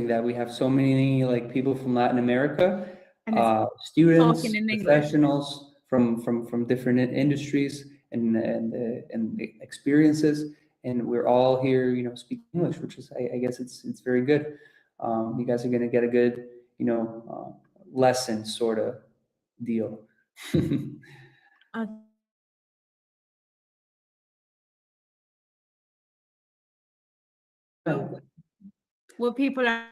that we have so many like people from Latin America, And students, talking in English. professionals from different industries and experiences, and we're all here, you know, speaking English, which is, I guess it's very good. You guys are gonna get a good, you know, lesson sort of deal. What people are,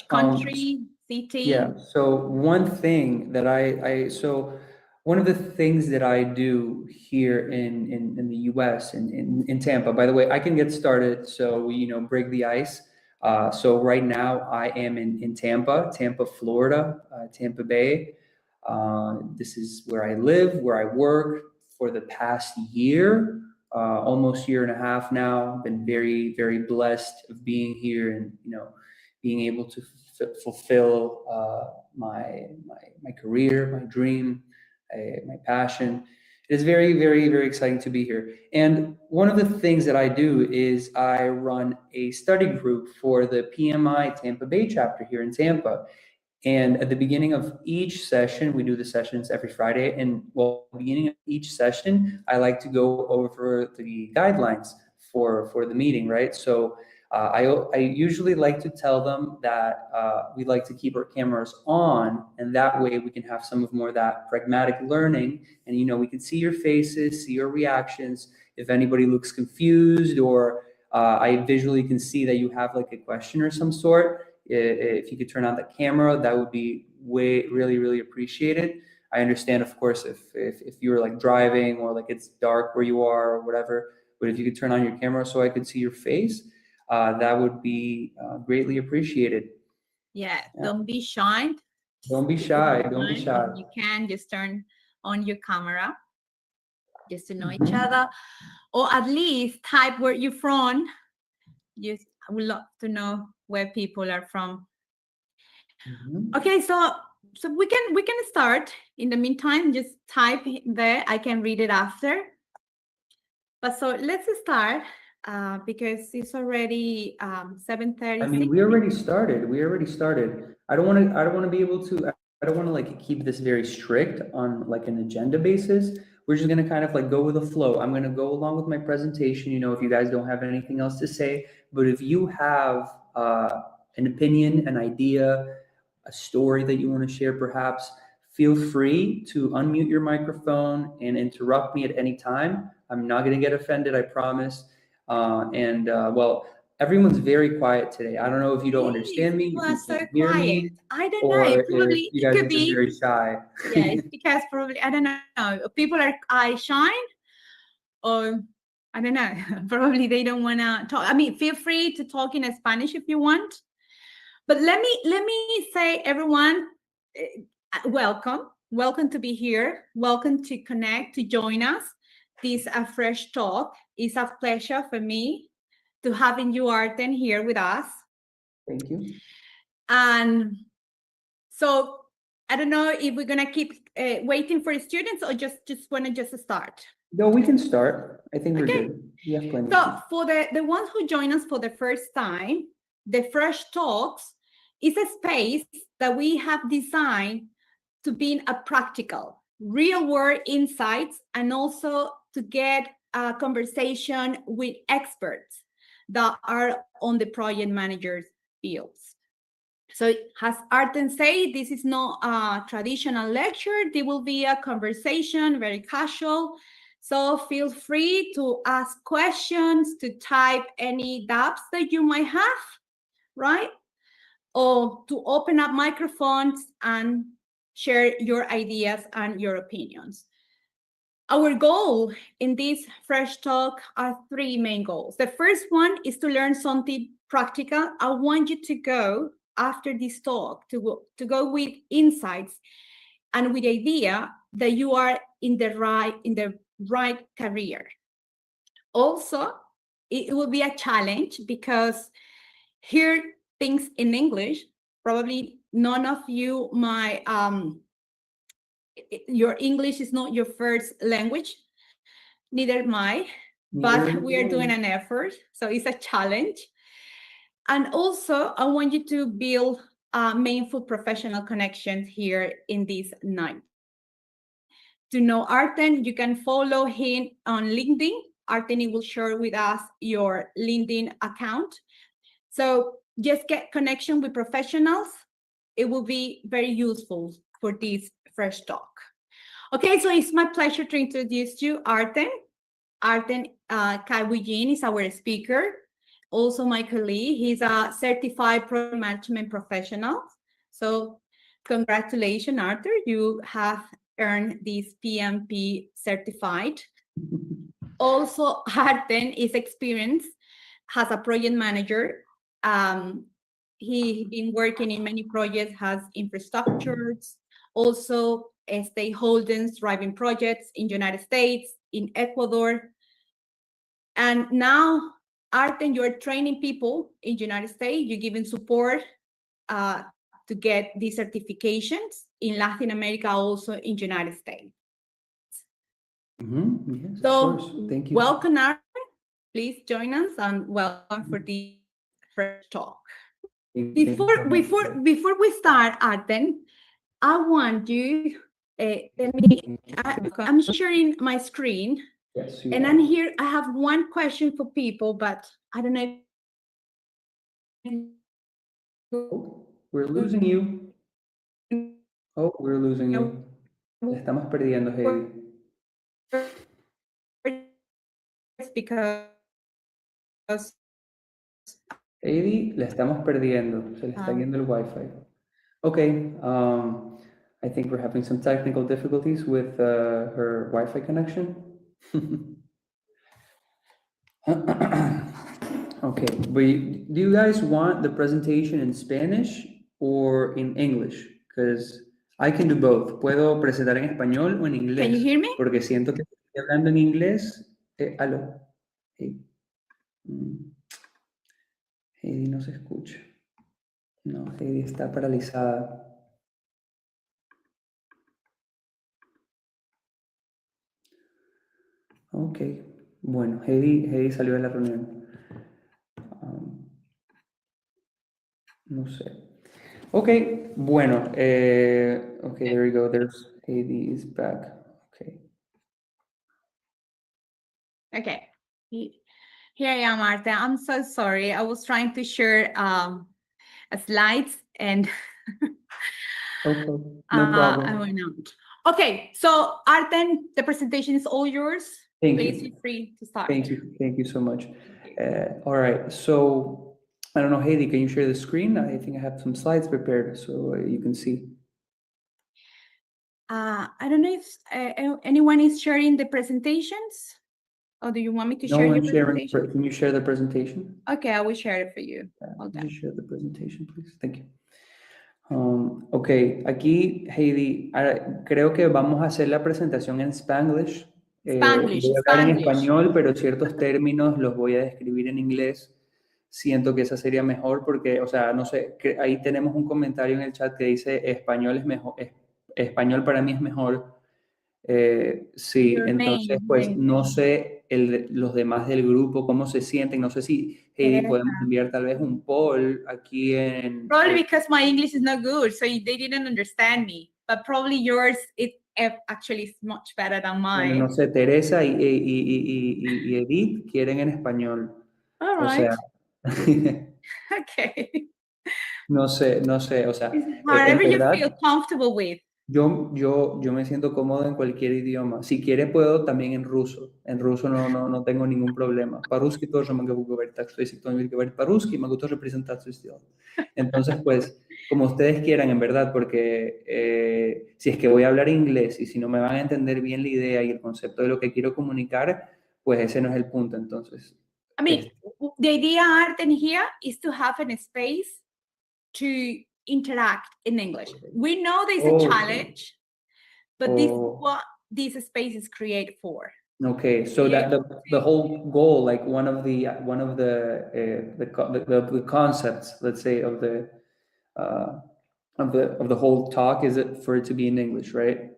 country, city? Yeah, so one thing that so one of the things that I do here in the US, in Tampa, by the way, I can get started, so we, you know, break the ice. So right now I am in Tampa, Florida, Tampa Bay. This is where I live, where I work for the past year, almost year and a half now. Been very, very blessed of being here and, you know, being able to fulfill my career, my dream, my passion. It is very, very, very exciting to be here. And one of the things that I do is I run a study group for the PMI Tampa Bay chapter here in Tampa. And at the beginning of each session, we do the sessions every Friday. And well, at the beginning of each session, I like to go over the guidelines for the meeting, right? So I usually like to tell them that we like to keep our cameras on, and that way we can have some of more of that pragmatic learning. And, you know, we can see your faces, see your reactions. If anybody looks confused, or I visually can see that you have like a question or some sort, if you could turn on the camera, that would be really, really appreciated. I understand, of course, if you're like driving or like it's dark where you are or whatever, but if you could turn on your camera so I could see your face, that would be greatly appreciated. Yeah, don't be shy. Don't be shy. Don't be shy. You can just turn on your camera just to know each other, or at least type where you're from. I would love to know where people are from. Okay, so we can start. In the meantime, just type there. I can read it after. But so let's start because it's already 7:30. I mean, we already started. I don't want to be able to. I don't want to like keep this very strict on like an agenda basis. We're just gonna kind of like go with the flow. I'm gonna go along with my presentation. You know, if you guys don't have anything else to say, but if you have an opinion, an idea, a story that you want to share, perhaps, feel free to unmute your microphone and interrupt me at any time. I'm not gonna get offended, I promise. Well, everyone's very quiet today. I don't know if you don't understand me. You are so quiet. I don't know. Probably you guys are just very shy. Yeah, it's because probably, I don't know. People are shy, or I don't know. Probably they don't want to talk. I mean, feel free to talk in Spanish if you want. But let me say, everyone, welcome to be here. Welcome to connect, to join us. This fresh talk. It's a pleasure for me to having you, Artem, here with us. Thank you. And so I don't know if we're gonna keep waiting for students or just want to just start. No, we can start. I think we're good. We have plenty. So for the ones who join us for the first time, the Fresh Talks is a space that we have designed to be a practical, real-world insights, and also to get a conversation with experts that are on the project managers fields. So as Artem said, this is not a traditional lecture. There will be a conversation, very casual. So feel free to ask questions, to type any doubts that you might have, right? Or to open up microphones and share your ideas and your opinions. Our goal in this Fresh Talk are three main goals. The first one is to learn something practical. I want you to go after this talk to go with insights and with the idea that you are in the right career. Also, it will be a challenge because hear things in English. Probably none of you might your English is not your first language, neither mine, but we are doing an effort, so it's a challenge. And also, I want you to build meaningful professional connections here in this night. To know Artem, you can follow him on LinkedIn. Artem will share with us your LinkedIn account. So just get connection with professionals. It will be very useful for this fresh talk. Okay, so it's my pleasure to introduce you, Artem. Artem Khaybullin is our speaker. Also my colleague, he's a certified project management professional. So congratulations, Arthur, you have earned this PMP certified. Also, Artem is experienced as a project manager. He's been working in many projects, has infrastructures, also stakeholders driving projects in the United States, in Ecuador. And now, Artem, you're training people in the United States, you're giving support to get these certifications in Latin America, also in the United States. Yes, so, of course. Thank you. Welcome, Artem. Please join us and welcome for the first talk. Before we start, Artem, I want you, I'm sharing my screen. Yes, and I'm here, I have one question for people, but I don't know. Oh, we're losing you. Oh, we're losing you. Le estamos perdiendo, Heydi. Because Heydi, le estamos perdiendo. Se le está yendo el Wi-Fi. Okay, I think we're having some technical difficulties with her Wi-Fi connection. Okay, but do you guys want the presentation in Spanish or in English? Because I can do both. Puedo presentar en español o en inglés. Can you hear me? Porque siento que estoy hablando en inglés. Aló. Hey. Heydi no se escucha. No, Heydi está paralizada. Ok, bueno, Heydi salió de la reunión. No sé. Ok, bueno, okay, there we go. There's Heydi is back. Okay. Okay, here I am, Artem. I'm so sorry. I was trying to share slides and Okay, no problem. I went out. Okay, so Artem, the presentation is all yours. Please feel free to start. Thank you so much. All right, so I don't know, Heydi, can you share the screen? I think I have some slides prepared so you can see. I don't know if anyone is sharing the presentations, or do you want me to share your presentation? Can you share the presentation? Okay, I will share it for you. Can you share the presentation, please? Thank you. Ok, aquí, Heydi, creo que vamos a hacer la presentación en Spanglish. Voy a hablar en español, pero ciertos términos los voy a describir en inglés. Siento que esa sería mejor porque, o sea, no sé, ahí tenemos un comentario en el chat que dice español es mejor, español para mí es mejor. Sí, entonces, pues no sé los demás del grupo cómo se sienten. No sé si, Heydi, podemos enviar tal vez un poll aquí en... Probably because my English is not good, so they didn't understand me. But probably yours, it actually is much better than mine. Bueno, no sé, Teresa y Edith quieren en español. All right. O sea... Okay. No sé, o sea... Whatever you feel comfortable with. Yo me siento cómodo en cualquier idioma. Si quiere puedo también en ruso. En ruso no tengo ningún problema. По-русски тоже могу говорить. Так что если кто-нибудь говорит по-русски, могу тоже презентацию сделать. Entonces, pues, como ustedes quieran, en verdad, porque si es que voy a hablar inglés y si no me van a entender bien la idea y el concepto de lo que quiero comunicar, pues ese no es el punto. Entonces, I mean, the idea, Artem, here is to have a space to interact in English. We know there's a challenge, but this is what these spaces create for. Okay, so that the whole goal, like one of the concepts, let's say, of the whole talk is it for it to be in English, right?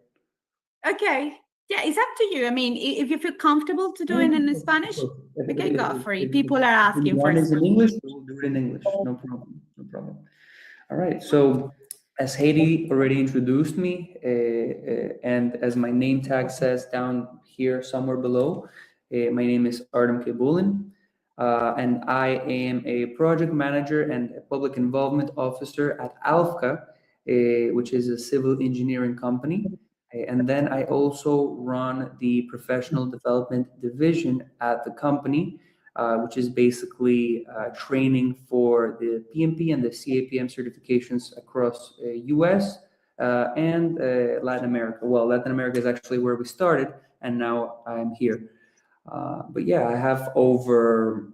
Okay. Yeah, it's up to you. I mean, if you feel comfortable to do it in Spanish, okay, go for it. People are asking for it. In English, we'll do it in English. No problem. No problem. All right. So, as Heydi already introduced me, and as my name tag says down here somewhere below, my name is Artem Khaybullin, and I am a project manager and a public involvement officer at ALFCA, which is a civil engineering company. And then I also run the professional development division at the company, which is basically training for the PMP and the CAPM certifications across US and Latin America. Well, Latin America is actually where we started, and now I'm here. But yeah, I have over,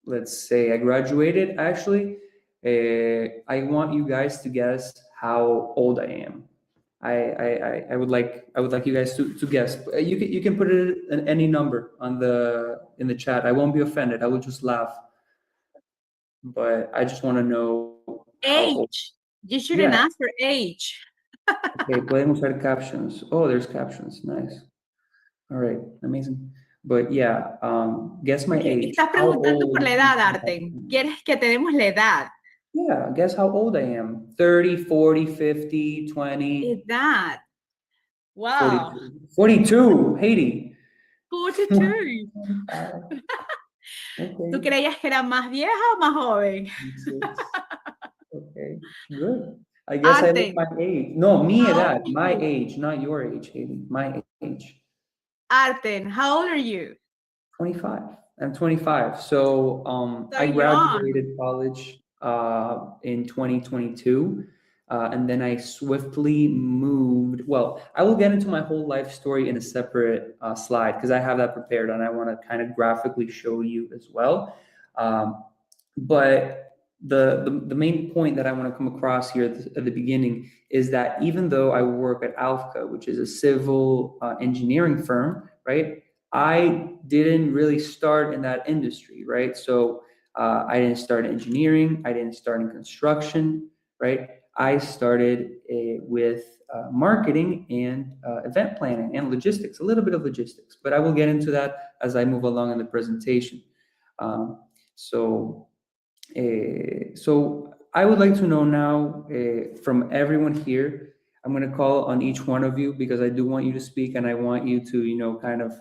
let's say I graduated actually. I want you guys to guess how old I am. I would like you guys to guess. You can put it in any number in the chat. I won't be offended. I will just laugh. But I just want to know age. You shouldn't ask for age. Okay, pueden usar captions. Oh, there's captions. Nice. All right, amazing. But yeah, guess my age. Estás preguntando por la edad, Artem. ¿Quieres que te demos la edad? Yeah, guess how old I am. 30, 40, 50, 20. Edad. Wow. 42, Heydi. 42. Okay. ¿Tú creías que era más vieja o más joven? Okay, good. I guess I look my age. No, mi edad, my age, not your age, Heydi. My age. Artem, how old are you? 25. I'm 25. So I graduated college in 2022. And then I swiftly moved. Well, I will get into my whole life story in a separate slide because I have that prepared and I want to kind of graphically show you as well. But the main point that I want to come across here at the beginning is that even though I work at ALFCA, which is a civil engineering firm, right? I didn't really start in that industry, right? So I didn't start in engineering. I didn't start in construction, right? I started with marketing and event planning and logistics, a little bit of logistics, but I will get into that as I move along in the presentation. So I would like to know now from everyone here, I'm going to call on each one of you because I do want you to speak and I want you to, kind of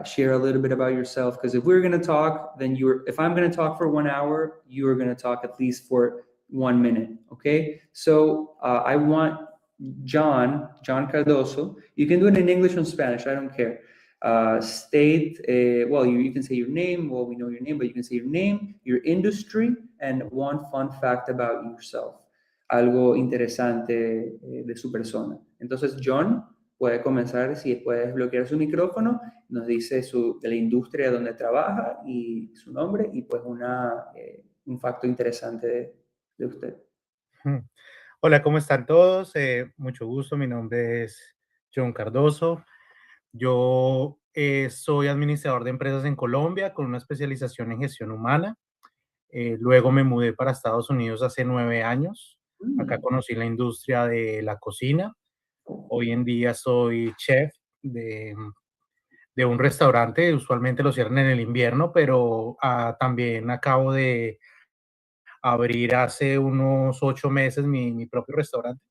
share a little bit about yourself. Because if we're going to talk, then if I'm going to talk for 1 hour, you are going to talk at least for 1 minute. Okay. So I want John Cardoso. You can do it in English or Spanish. I don't care. State, well, you can say your name. Well, we know your name, but you can say your name, your industry, and one fun fact about yourself. Algo interesante de su persona. Entonces, John puede comenzar si puede desbloquear su micrófono, nos dice de la industria donde trabaja y su nombre y pues un facto interesante de usted. Hola, ¿cómo están todos? Mucho gusto, mi nombre es John Cardoso. Yo soy administrador de empresas en Colombia con una especialización en gestión humana. Luego me mudé para Estados Unidos hace 9 años. Acá conocí la industria de la cocina. Hoy en día soy chef de un restaurante. Usualmente lo cierran en el invierno, pero también acabo de abrir hace unos 8 meses mi propio restaurante.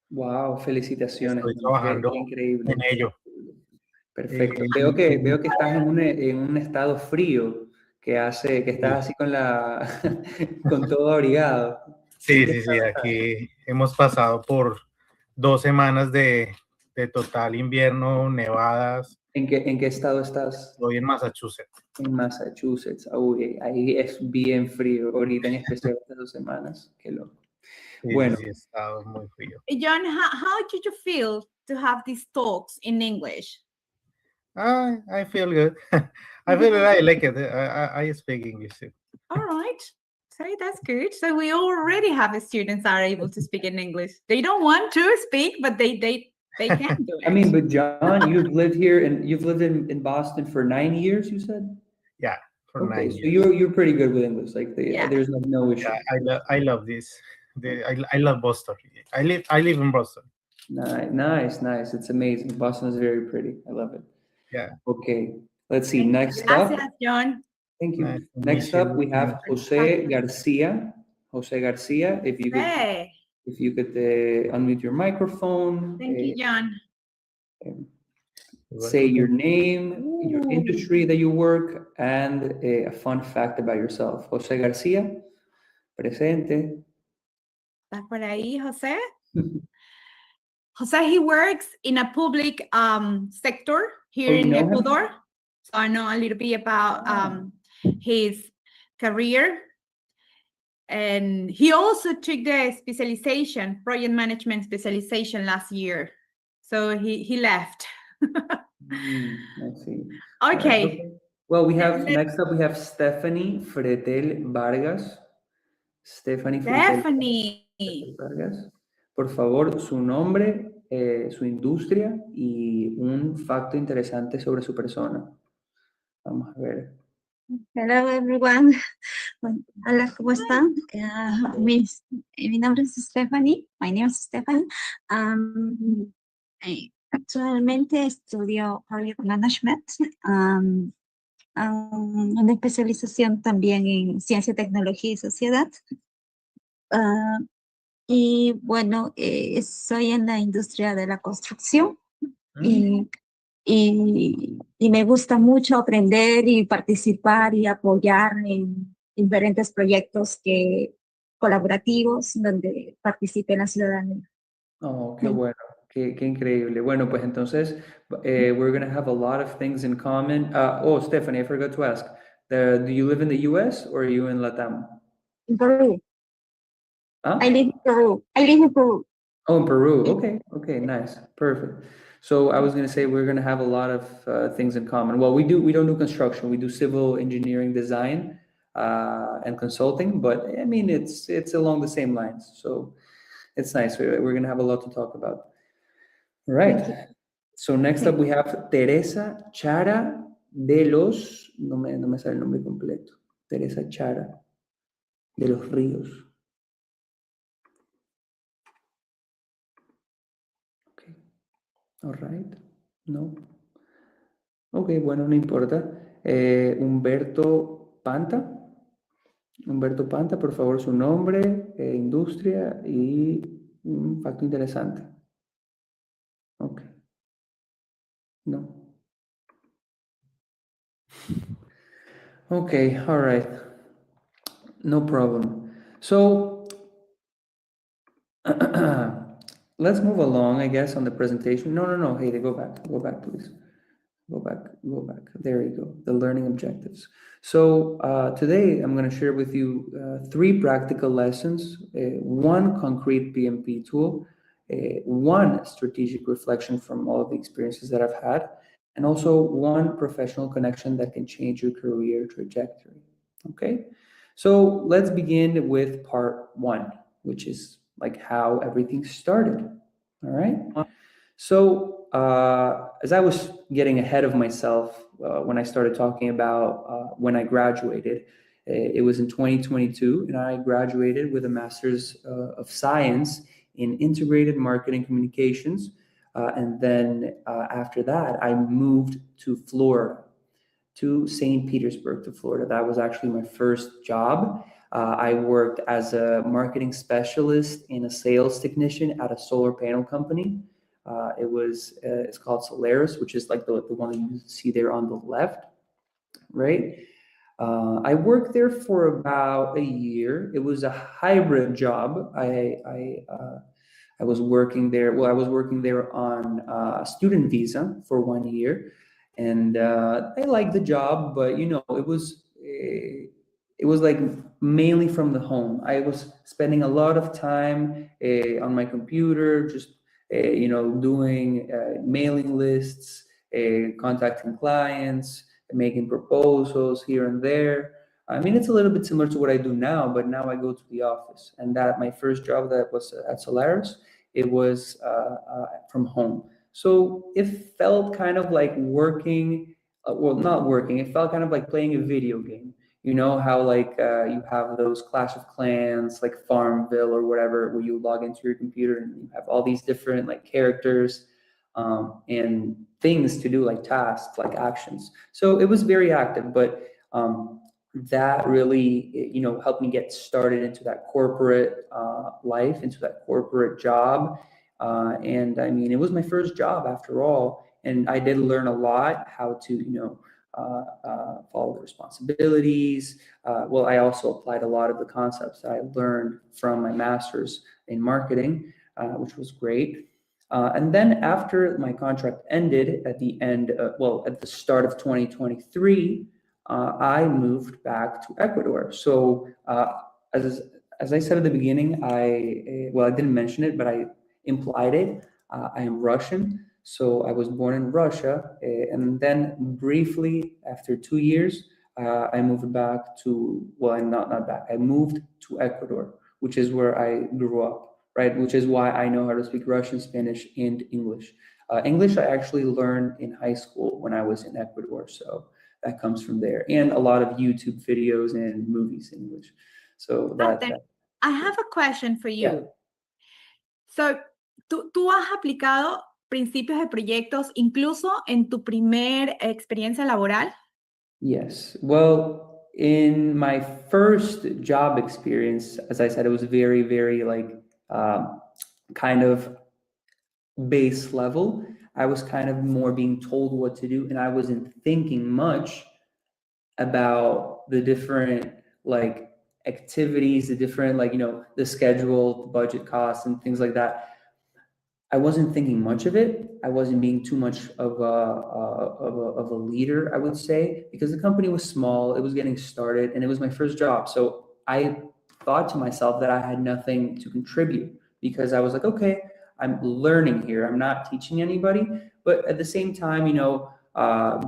Wow, felicitaciones. Estoy trabajando increíble. en ello. Perfecto. Veo que estás en un estado frío, que estás así con todo abrigado. Sí, aquí hemos pasado por 2 semanas de total invierno, nevadas. ¿En qué estado estás? Estoy en Massachusetts. En Massachusetts. Uy, ahí es bien frío, ahorita en especial estas 2 semanas. Qué loco. Sí, bueno. Sí, está muy frío. John, how did you feel to have these talks in English? I feel good. I feel I like it. I speak English too. All right. So that's good. So we already have students that are able to speak in English. They don't want to speak, but they can do it. I mean, but John, you've lived in Boston for 9 years, you said? Yeah, for 9 years. So you're pretty good with English. Like there's no issue. Yeah, I love this. I love Boston. I live in Boston. Nice. It's amazing. Boston is very pretty. I love it. Yeah. Okay. Let's see. Next Gracias, up. John. Thank you. Nice to meet Next up, you. we have Jose Garcia. Jose Garcia, if you could, Hey, unmute your microphone. thank you, John. Say your name, your industry that you work, and a fun fact about yourself. Jose Garcia, presente. ¿Estás por ahí, José? Jose, he works in a public sector here in Ecuador. So I know a little bit about his career. And he also took the specialization, project management specialization last year. So he left. I see. Okay. Right. Well, next up, we have Stephanie Fretel Vargas. Stephanie Vargas. Por favor, su nombre, su industria y un facto interesante sobre su persona. Vamos a ver. Hello everyone. Hola, ¿cómo están? Mi nombre es Stephanie. My name is Stephanie. Actualmente estudio Project Management. Una especialización también en Ciencia, Tecnología y Sociedad. Y bueno, soy en la industria de la construcción. Y me gusta mucho aprender y participar y apoyar en diferentes proyectos colaborativos donde participe la ciudadanía. Oh, qué bueno, qué increíble. Bueno, pues entonces, we're going to have a lot of things in common. Stephanie, I forgot to ask, do you live in the US or are you in LatAm? In Peru. Huh? I live in Peru. Oh, in Peru. Okay, nice, perfect. So I was going to say we're going to have a lot of things in common. Well, we don't do construction. We do civil engineering, design, and consulting. But I mean, it's along the same lines. So it's nice. We're going to have a lot to talk about. All right. So next up we have Teresa Chara de los. No me sale el nombre completo. Teresa Chara de los Ríos. All right. No. Ok, bueno, no importa. Humberto Panta. Humberto Panta, por favor, su nombre, industria y un facto interesante. Ok. No. Okay, all right. No problem. So, let's move along, I guess, on the presentation. No, Heydi, go back, please. Go back. There you go, the learning objectives. So today I'm going to share with you 3 practical lessons, 1 concrete PMP tool, 1 strategic reflection from all of the experiences that I've had, and also 1 professional connection that can change your career trajectory. Okay, so let's begin with part 1, which is like how everything started. All right. So as I was getting ahead of myself when I started talking about when I graduated, it was in 2022, and I graduated with a Master's of Science in Integrated Marketing Communications. And then after that, I moved to Florida, to St. Petersburg, to Florida. That was actually my first job. I worked as a marketing specialist and a sales technician at a solar panel company. It's called Solaris, which is like the one that you see there on the left, right? I worked there for about a year. It was a hybrid job. I was working there. Well, I was working there on a student visa for 1 year, and I liked the job, but you know, it was like mainly from the home. I was spending a lot of time on my computer, just doing mailing lists, contacting clients, making proposals here and there. I mean, it's a little bit similar to what I do now, but now I go to the office. And that my first job that was at Solaris, it was from home. So it felt kind of like working, not working. It felt kind of like playing a video game. You know how like you have those Clash of Clans, like Farmville or whatever, where you log into your computer and you have all these different like characters and things to do, like tasks, like actions. So it was very active, but that really, helped me get started into that corporate life, into that corporate job. And I mean, it was my first job after all. And I did learn a lot how to, follow the responsibilities. Well, I also applied a lot of the concepts that I learned from my master's in marketing, which was great. And then after my contract ended at the start of 2023, I moved back to Ecuador. So as I said at the beginning, I didn't mention it, but I implied it. I am Russian. So I was born in Russia, and then briefly after 2 years, I moved back to, not back, I moved to Ecuador, which is where I grew up, right? Which is why I know how to speak Russian, Spanish, and English. English I actually learned in high school when I was in Ecuador, so that comes from there. And a lot of YouTube videos and movies in English. So I have a question for you. Yeah. So, ¿tú has aplicado principios de proyectos incluso en tu primer experiencia laboral? Yes. Well, in my first job experience, as I said, it was very, very kind of base level. I was kind of more being told what to do, and I wasn't thinking much about the different activities, the different the schedule, the budget costs, and things like that. I wasn't thinking much of it. I wasn't being too much of a leader, I would say, because the company was small. It was getting started, and it was my first job. So I thought to myself that I had nothing to contribute, because I was like, okay, I'm learning here. I'm not teaching anybody, but at the same time,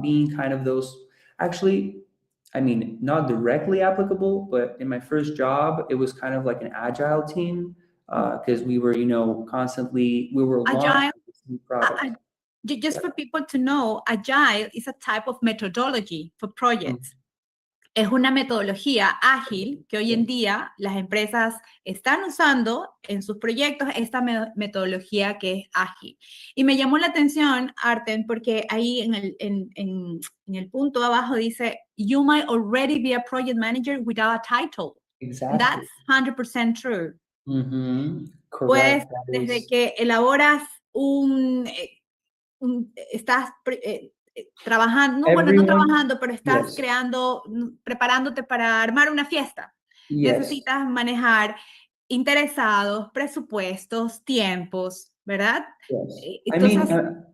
being kind of those, actually, I mean, not directly applicable, but in my first job, it was kind of like an agile team. Because we were, constantly, we were Agile, launching products. Just for people to know, Agile is a type of methodology for projects. Es una metodología ágil que hoy en día las empresas están usando en sus proyectos, esta metodología que es ágil. Y me llamó la atención, Artem, porque ahí en el punto de abajo dice, you might already be a project manager without a title. Exactly. That's 100% true. Correct. Pues desde que elaboras estás trabajando, no trabajando, pero estás creando, preparándote para armar una fiesta. Necesitas manejar interesados, presupuestos, tiempos, ¿verdad?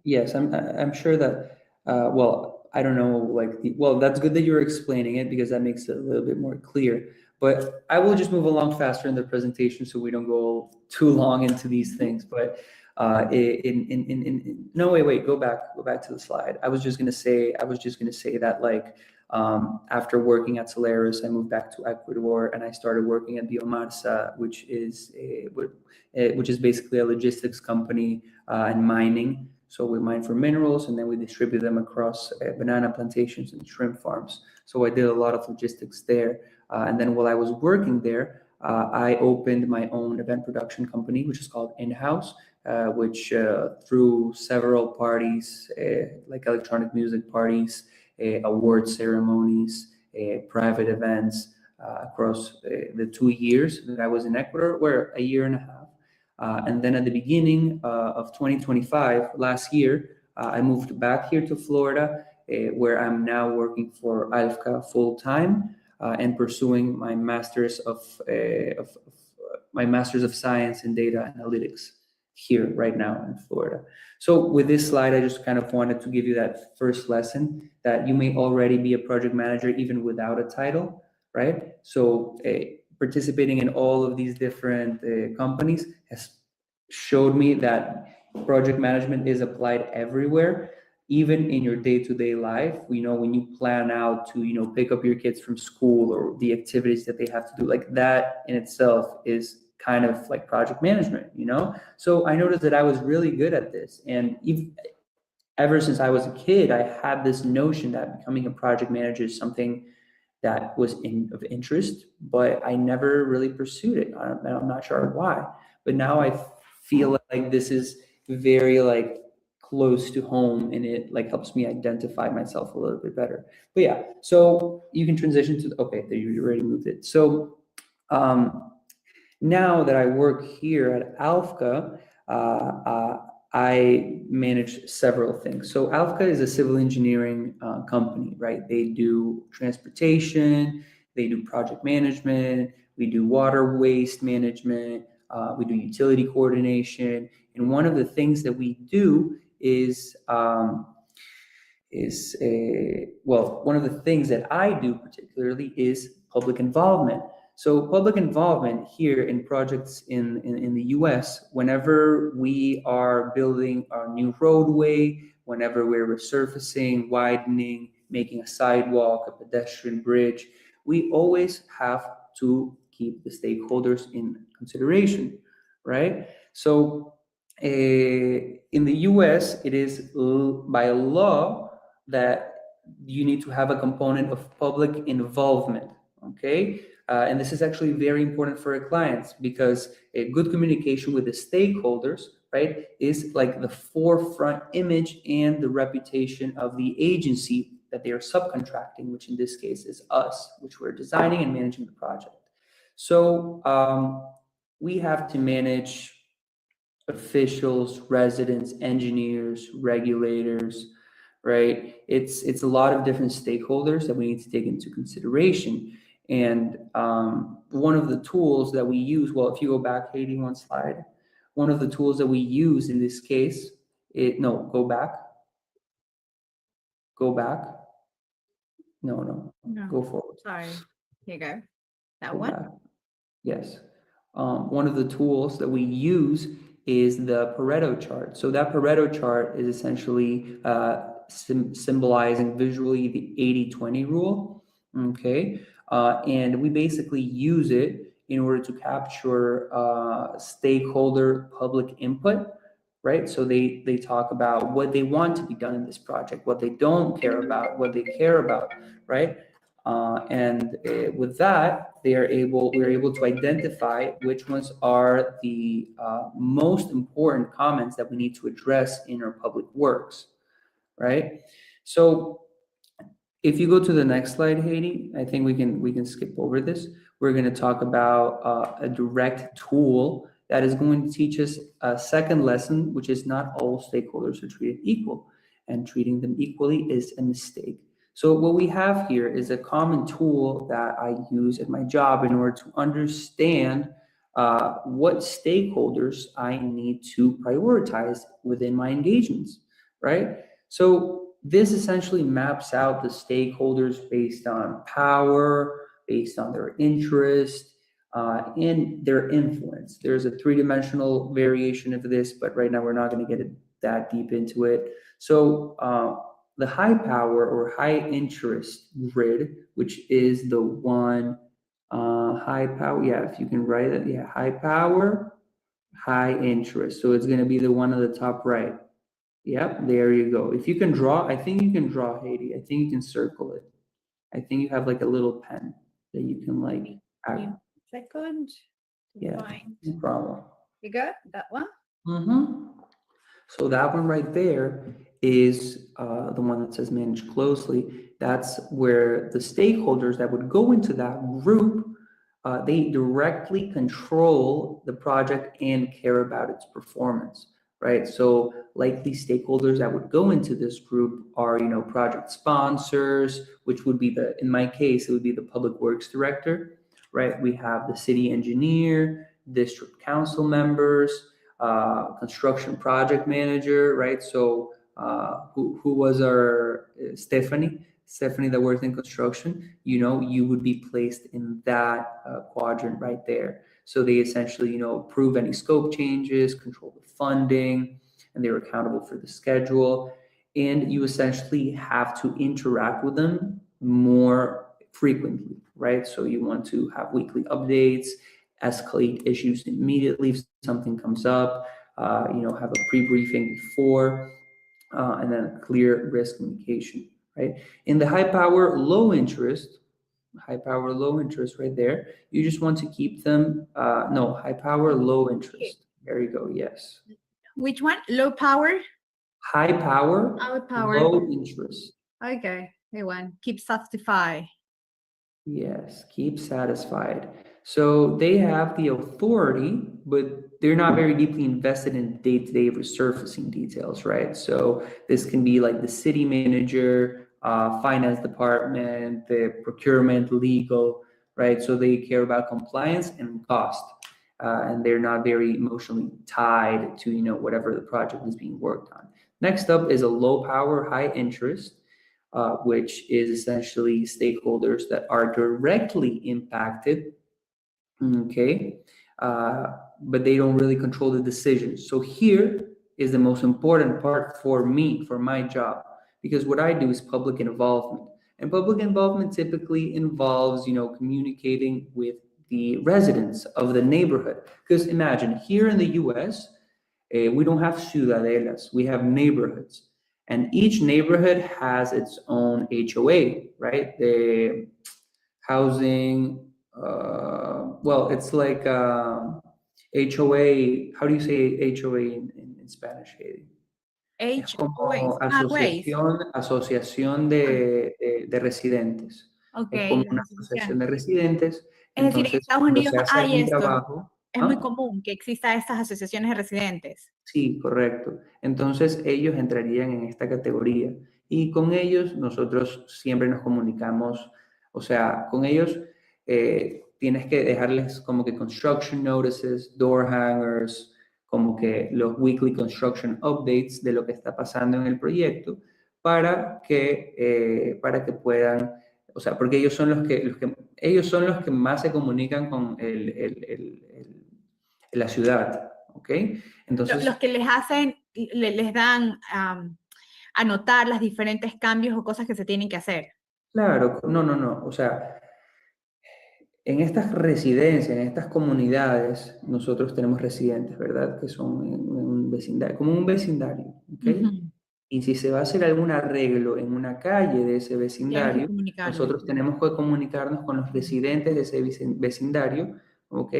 Yes. I'm sure that, I don't know, that's good that you're explaining it, because that makes it a little bit more clear. But I will just move along faster in the presentation so we don't go too long into these things. But no, wait, go back to the slide. I was just gonna say that after working at Solaris, I moved back to Ecuador and I started working at Biomarsa, which is basically a logistics company and mining. So we mine for minerals and then we distribute them across banana plantations and shrimp farms. So I did a lot of logistics there. And then while I was working there, I opened my own event production company, which is called In-House, which through several parties, like electronic music parties, award ceremonies, private events across the 2 years that I was in Ecuador, were a year and a half. And then at the beginning of 2025, last year, I moved back here to Florida, where I'm now working for ALFCA full-time. And pursuing my master's of science in data analytics here right now in Florida. So with this slide, I just kind of wanted to give you that first lesson that you may already be a project manager even without a title, right? So participating in all of these different companies has showed me that project management is applied everywhere. Even in your day-to-day life, when you plan out to, pick up your kids from school or the activities that they have to do, like that in itself is kind of like project management, So I noticed that I was really good at this. And ever since I was a kid, I had this notion that becoming a project manager is something that was of interest, but I never really pursued it. I'm not sure why, but now I feel like this is very close to home, and it like helps me identify myself a little bit better. But yeah, so you can transition to, okay, there you already moved it. So now that I work here at ALFCA, I manage several things. So ALFCA is a civil engineering company, right? They do transportation, they do project management, we do water waste management, we do utility coordination. And one of the things that we do is one of the things that I do particularly is public involvement. So public involvement here in projects in the US, whenever we are building a new roadway, whenever we're resurfacing, widening, making a sidewalk, a pedestrian bridge, we always have to keep the stakeholders in consideration, right? So in the US, it is by law that you need to have a component of public involvement, okay? And this is actually very important for our clients because a good communication with the stakeholders, right, is like the forefront image and the reputation of the agency that they are subcontracting, which in this case is us, which we're designing and managing the project. So we have to manage officials, residents, engineers, regulators, right? It's a lot of different stakeholders that we need to take into consideration. And one of the tools that we use, well, if you go back, Heydi, one slide, one of the tools that we use in this case, go back. No, go forward. Sorry, here you go. That Go one? back. Yes. One of the tools that we use is the Pareto chart. So that Pareto chart is essentially symbolizing visually the 80-20 rule, okay? And we basically use it in order to capture stakeholder public input, right? So they talk about what they want to be done in this project, what they don't care about, what they care about, right? With that, we're able to identify which ones are the most important comments that we need to address in our public works, right? So if you go to the next slide, Heydi, I think we can skip over this. We're going to talk about a direct tool that is going to teach us a second lesson, which is not all stakeholders are treated equal, and treating them equally is a mistake. So what we have here is a common tool that I use at my job in order to understand what stakeholders I need to prioritize within my engagements, right? So this essentially maps out the stakeholders based on power, based on their interest, and their influence. There's a three-dimensional variation of this, but right now we're not going to get that deep into it. So the high power or high interest grid, which is the one, high power, yeah, if you can write it, yeah, high power, high interest. So it's going to be the one at the top right. Yep, there you go. If you can draw, I think you can draw, Heydi. I think you can circle it. I think you have like a little pen that you can like add. Second. Yeah, Find. no problem. You got that one? Mm-hmm. So that one right there is the one that says manage closely. That's where the stakeholders that would go into that group, they directly control the project and care about its performance, right? So likely stakeholders that would go into this group are, project sponsors, which would be in my case, it would be the public works director, right? We have the city engineer, district council members, construction project manager, right? So who was our Stephanie that worked in construction, you would be placed in that quadrant right there. So they essentially, approve any scope changes, control the funding, and they're accountable for the schedule. And you essentially have to interact with them more frequently, right? So you want to have weekly updates, escalate issues immediately if something comes up, have a pre-briefing before, and then a clear risk communication, right? In the high power, low interest right there, you just want to keep them, high power, low interest. There you go, yes. Which one? Low power? High power, High power. low interest. Okay, they want keep satisfied. Yes, keep satisfied. So they have the authority, but they're not very deeply invested in day-to-day resurfacing details, right? So this can be like the city manager, finance department, the procurement, legal, right? So they care about compliance and cost, and they're not very emotionally tied to, you know, whatever the project is being worked on. Next up is a low power, high interest, which is essentially stakeholders that are directly impacted, okay, but they don't really control the decisions. So here is the most important part for me, for my job, because what I do is public involvement. And public involvement typically involves, you know, communicating with the residents of the neighborhood. Because imagine, here in the US, we don't have ciudadelas, we have neighborhoods. And each neighborhood has its own HOA, right? The housing, well, it's like HOA. How do you say HOA in Spanish, Heydi? Es como asociación de residentes. Okay, Es como una asociación de residentes. Es decir, en Estados Unidos hay esto. Trabajo, es muy común que exista estas asociaciones de residentes. Sí, correcto. Entonces ellos entrarían en esta categoría y con ellos nosotros siempre nos comunicamos, o sea, con ellos tienes que dejarles como que construction notices, door hangers, como que los weekly construction updates de lo que está pasando en el proyecto para que puedan, o sea, porque ellos son ellos son los que más se comunican con la ciudad, ¿ok? Entonces, los que les hacen, les dan anotar los diferentes cambios o cosas que se tienen que hacer. Claro, no, o sea, en estas residencias, en estas comunidades, nosotros tenemos residentes, ¿verdad? Que son en un vecindario, como un vecindario, ¿ok? Y si se va a hacer algún arreglo en una calle de ese vecindario, nosotros tenemos que comunicarnos con los residentes de ese vecindario, ¿ok?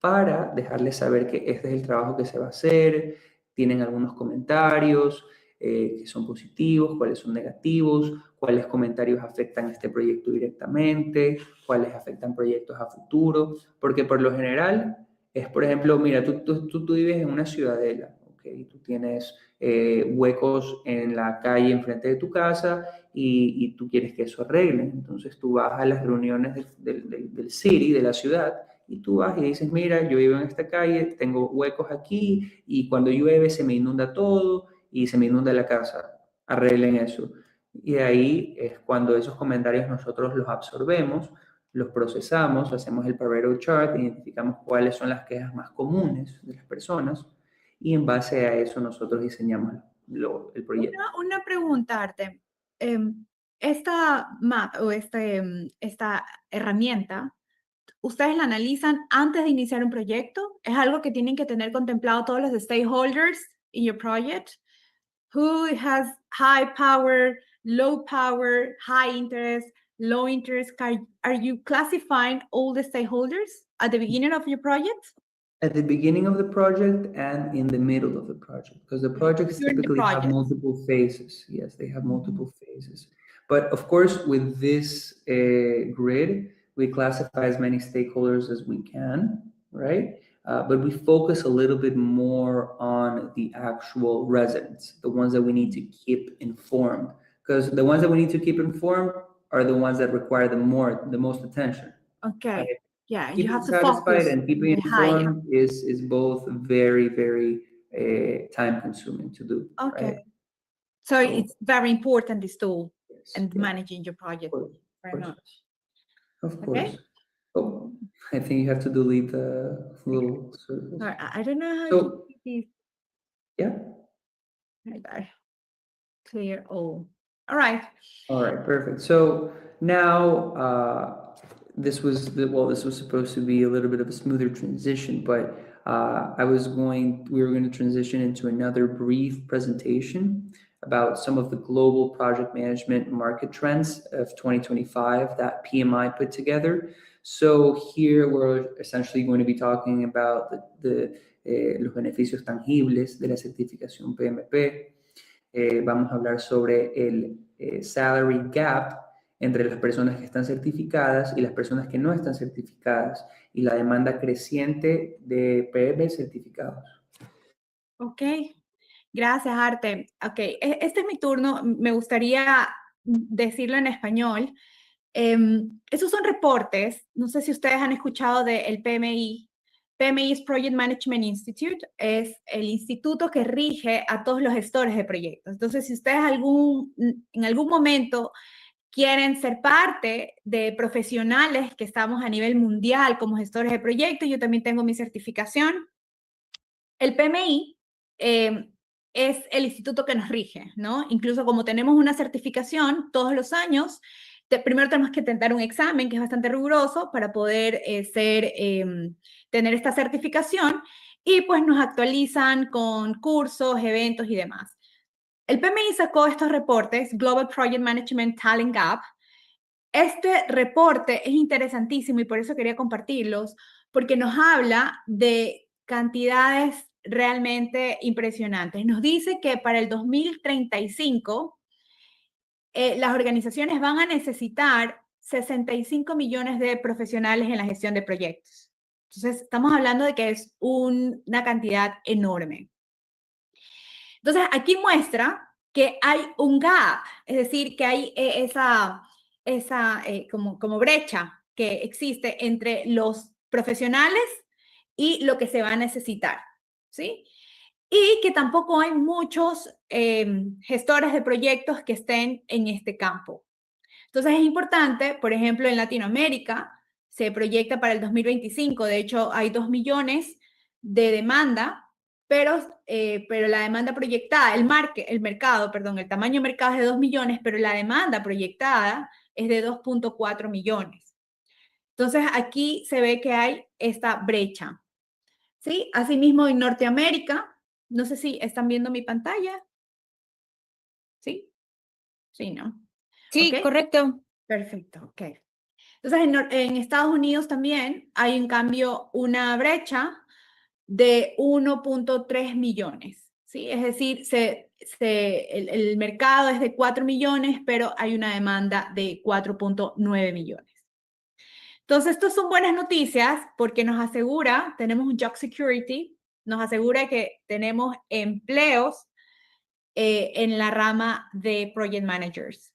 Para dejarles saber que este es el trabajo que se va a hacer, tienen algunos comentarios que son positivos, cuáles son negativos, cuáles comentarios afectan este proyecto directamente, cuáles afectan proyectos a futuro, porque por lo general es, por ejemplo, mira, tú vives en una ciudadela, ¿ok? Tú tienes huecos en la calle enfrente de tu casa y tú quieres que eso arregle, entonces tú vas a las reuniones del city, de la ciudad, y tú vas y dices, mira, yo vivo en esta calle, tengo huecos aquí y cuando llueve se me inunda todo y se me inunda la casa, arreglen eso. Y ahí es cuando esos comentarios nosotros los absorbemos, los procesamos, hacemos el Pareto chart, identificamos cuáles son las quejas más comunes de las personas y en base a eso nosotros diseñamos el proyecto. Una pregunta, Artem. Esta map o esta herramienta, ¿ustedes la analizan antes de iniciar un proyecto? ¿Es algo que tienen que tener contemplado todos los stakeholders in your project? Who has high power, low power, high interest, low interest? Are you classifying all the stakeholders at the beginning of your project? At the beginning of the project and in the middle of the project, because the projects typically have multiple phases. Yes, they have multiple phases. But of course, with this grid, we classify as many stakeholders as we can, right? But we focus a little bit more on the actual residents, the ones that we need to keep informed, because the ones that we need to keep informed are the ones that require the most attention. Okay. Right? Yeah, keeping you have to satisfied focus and keeping informed is both very, very time consuming to do. Okay. Right? So it's very important, this tool, yes, and managing your project very much. Of course. Okay. Oh, I think you have to delete the little circles. I don't know how to do this. Yeah. Right there. Clear all. All right. All right, perfect. So now this was supposed to be a little bit of a smoother transition, but we were going to transition into another brief presentation about some of the global project management market trends of 2025 that PMI put together. So here we're essentially going to be talking about los beneficios tangibles de la certificación PMP. Vamos a hablar sobre el salary gap entre las personas que están certificadas y las personas que no están certificadas y la demanda creciente de PM certificados. Ok, gracias, Artem. Ok, este es mi turno. Me gustaría decirlo en español. Esos son reportes. No sé si ustedes han escuchado del PMI. PMI es Project Management Institute. Es el instituto que rige a todos los gestores de proyectos. Entonces, si ustedes en algún momento quieren ser parte de profesionales que estamos a nivel mundial como gestores de proyectos, yo también tengo mi certificación. El PMI es el instituto que nos rige, ¿no? Incluso como tenemos una certificación todos los años, primero tenemos que tentar un examen que es bastante riguroso para poder tener esta certificación y pues nos actualizan con cursos, eventos y demás. El PMI sacó estos reportes, Global Project Management Talent Gap. Este reporte es interesantísimo y por eso quería compartirlos, porque nos habla de cantidades realmente impresionantes. Nos dice que para el 2035 las organizaciones van a necesitar 65 millones de profesionales en la gestión de proyectos. Entonces, estamos hablando de que es una cantidad enorme. Entonces, aquí muestra que hay un gap, es decir, que hay esa como brecha que existe entre los profesionales y lo que se va a necesitar, ¿sí? Y que tampoco hay muchos gestores de proyectos que estén en este campo. Entonces es importante, por ejemplo, en Latinoamérica se proyecta para el 2025, de hecho hay 2 millones de demanda, pero la demanda proyectada, el mercado, perdón, el tamaño de mercado es de 2 millones, pero la demanda proyectada es de 2.4 millones. Entonces aquí se ve que hay esta brecha, ¿sí? Asimismo en Norteamérica, no sé si están viendo mi pantalla. ¿Sí? Sí, ¿no? Sí, ¿Okay? correcto. Perfecto, ok. Entonces, en Estados Unidos también hay, en cambio, una brecha de 1.3 millones, ¿sí? Es decir, el mercado es de 4 millones, pero hay una demanda de 4.9 millones. Entonces, estas son buenas noticias porque nos asegura, tenemos un job security, nos asegura que tenemos empleos en la rama de project managers.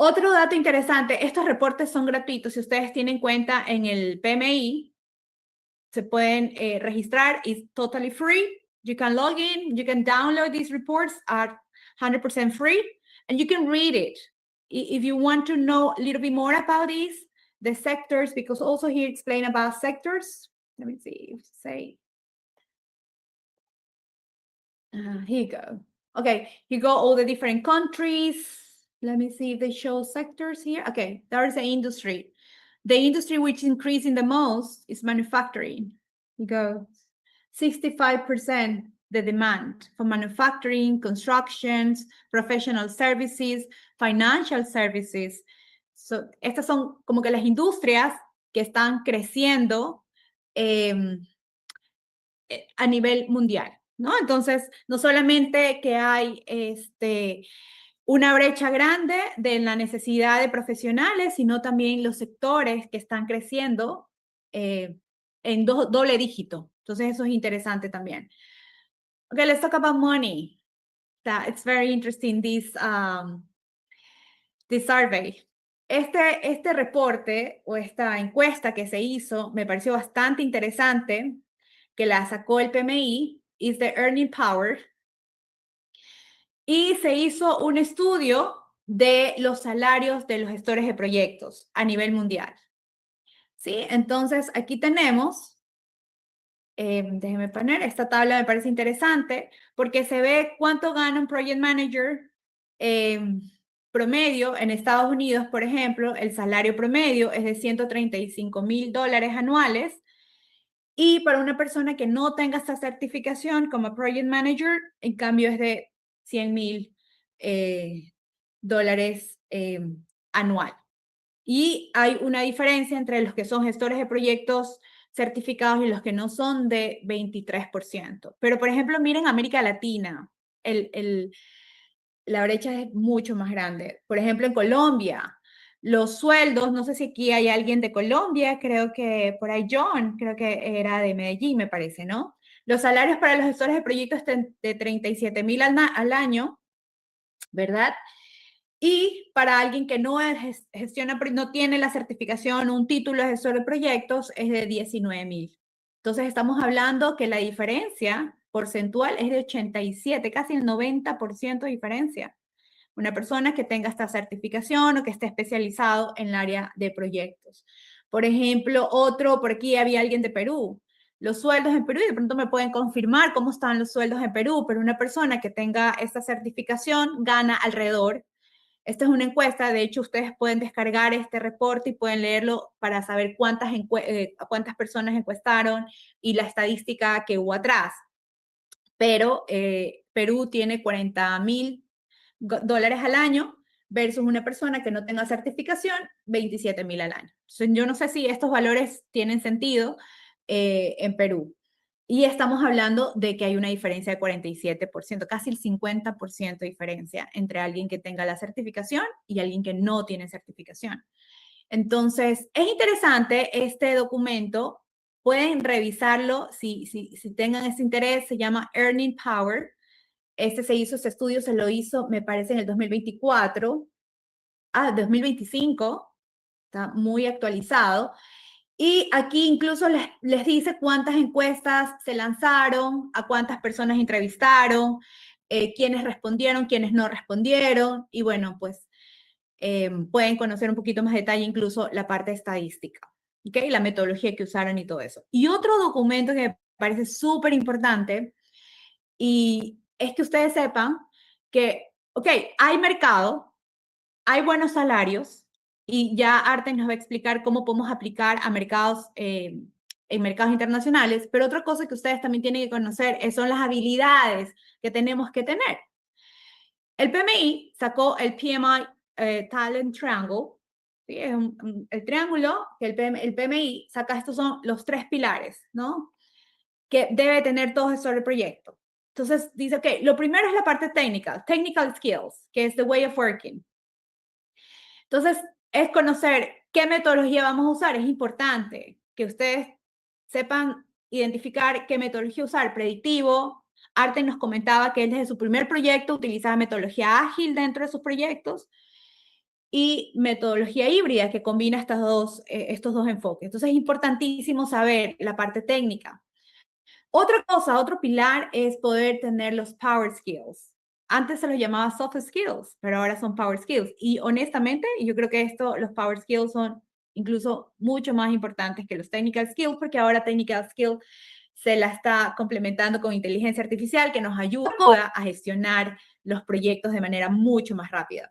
Otro dato interesante, estos reportes son gratuitos. Si ustedes tienen cuenta en el PMI, se pueden registrar. It's totally free. You can log in. You can download these reports at 100% free. And you can read it. If you want to know a little bit more about these, the sectors, because also here explain about sectors. Let me see if say. Here you go. Okay, you go all the different countries. Let me see if they show sectors here. Okay, there's the industry. The industry which is increasing the most is manufacturing. You go 65% the demand for manufacturing, constructions, professional services, financial services. So, estas son como que las industrias que están creciendo a nivel mundial, ¿no? Entonces, no solamente que hay una brecha grande de la necesidad de profesionales, sino también los sectores que están creciendo en doble dígito. Entonces, eso es interesante también. Okay, let's talk about money. It's very interesting, this survey. Este reporte o esta encuesta que se hizo me pareció bastante interesante, que la sacó el PMI, is the earning power. Y se hizo un estudio de los salarios de los gestores de proyectos a nivel mundial. ¿Sí? Entonces, aquí tenemos, déjenme poner, esta tabla me parece interesante porque se ve cuánto gana un project manager promedio en Estados Unidos, por ejemplo, el salario promedio es de $135,000 anuales. Y para una persona que no tenga esta certificación como project manager, en cambio es de $100,000 anual. Y hay una diferencia entre los que son gestores de proyectos certificados y los que no son de 23%. Pero, por ejemplo, miren América Latina. la brecha es mucho más grande. Por ejemplo, en Colombia, los sueldos, no sé si aquí hay alguien de Colombia, creo que por ahí John, creo que era de Medellín, me parece, ¿no? Los salarios para los gestores de proyectos de 37,000 al año, ¿verdad? Y para alguien que no gestiona, no tiene la certificación, un título de gestor de proyectos, es de 19,000. Entonces estamos hablando que la diferencia porcentual es de 87, casi el 90% de diferencia. Una persona que tenga esta certificación o que esté especializado en el área de proyectos. Por ejemplo, por aquí había alguien de Perú. Los sueldos en Perú, y de pronto me pueden confirmar cómo están los sueldos en Perú, pero una persona que tenga esta certificación gana alrededor. Esta es una encuesta, de hecho ustedes pueden descargar este reporte y pueden leerlo para saber cuántas personas encuestaron y la estadística que hubo atrás. Pero Perú tiene 40,000 dólares al año versus una persona que no tenga certificación, 27,000 al año. Entonces, yo no sé si estos valores tienen sentido en Perú. Y estamos hablando de que hay una diferencia de 47%, casi el 50% de diferencia entre alguien que tenga la certificación y alguien que no tiene certificación. Entonces, es interesante este documento. Pueden revisarlo si tengan ese interés. Se llama Earning Power. Este estudio se lo hizo, me parece, en el 2024. 2025. Está muy actualizado. Y aquí incluso les dice cuántas encuestas se lanzaron, a cuántas personas entrevistaron, quiénes respondieron, quiénes no respondieron. Y bueno, pues pueden conocer un poquito más detalle incluso la parte estadística, ¿ok? La metodología que usaron y todo eso. Y otro documento que me parece súper importante y es que ustedes sepan que, ok, hay mercado, hay buenos salarios, y ya Artem nos va a explicar cómo podemos aplicar a mercados, en mercados internacionales, pero otra cosa que ustedes también tienen que conocer son las habilidades que tenemos que tener. El PMI sacó el PMI Talent Triangle, ¿sí? Es el triángulo que el PMI saca, estos son los 3 pilares, ¿no? Que debe tener todo gestor de proyecto. Entonces dice, ok, lo primero es la parte técnica, technical skills, que es the way of working. Entonces, es conocer qué metodología vamos a usar. Es importante que ustedes sepan identificar qué metodología usar. Predictivo. Artem nos comentaba que él desde su primer proyecto utilizaba metodología ágil dentro de sus proyectos y metodología híbrida que combina estos dos enfoques. Entonces, es importantísimo saber la parte técnica. Otra cosa, otro pilar es poder tener los power skills. Antes se los llamaba soft skills, pero ahora son power skills. Y honestamente, yo creo que los power skills son incluso mucho más importantes que los technical skills, porque ahora technical skills se la está complementando con inteligencia artificial que nos ayuda a gestionar los proyectos de manera mucho más rápida.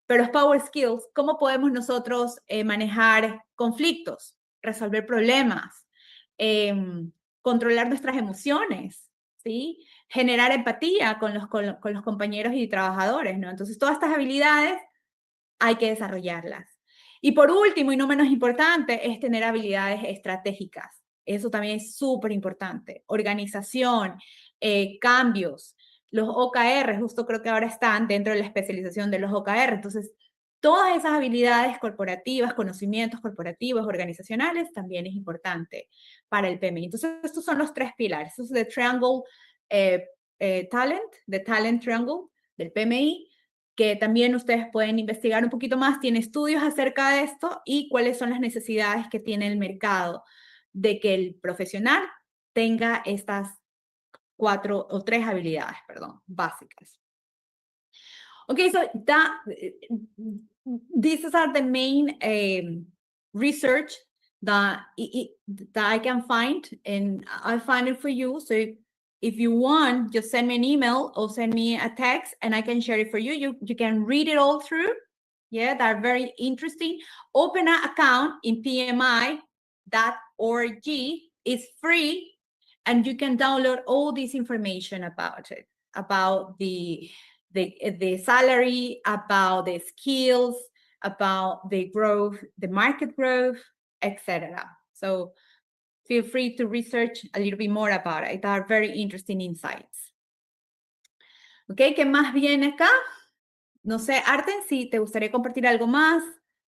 Pero los power skills, ¿cómo podemos nosotros manejar conflictos, resolver problemas, controlar nuestras emociones, ¿sí? Generar empatía con los compañeros y trabajadores, ¿no? Entonces, todas estas habilidades hay que desarrollarlas. Y por último, y no menos importante, es tener habilidades estratégicas. Eso también es súper importante. Organización, cambios, los OKR, justo creo que ahora están dentro de la especialización de los OKR. Entonces, todas esas habilidades corporativas, conocimientos corporativos, organizacionales, también es importante para el PMI. Entonces, estos son los 3 pilares. Estos es de Triangle Talent, de Talent Triangle, del PMI, que también ustedes pueden investigar un poquito más. Tiene estudios acerca de esto y cuáles son las necesidades que tiene el mercado de que el profesional tenga estas 4 o 3 habilidades, básicas. Okay, so these are the main research that I can find, and I'll find it for you. So if you want, just send me an email or send me a text, and I can share it for you. You can read it all through. Yeah, they're very interesting. Open an account in pmi.org. It's free, and you can download all this information about it, about the salary, about the skills, about the growth, the market growth, etc. So feel free to research a little bit more about it. They are very interesting insights. ¿Ok? ¿Qué más viene acá? No sé, Artem, si te gustaría compartir algo más.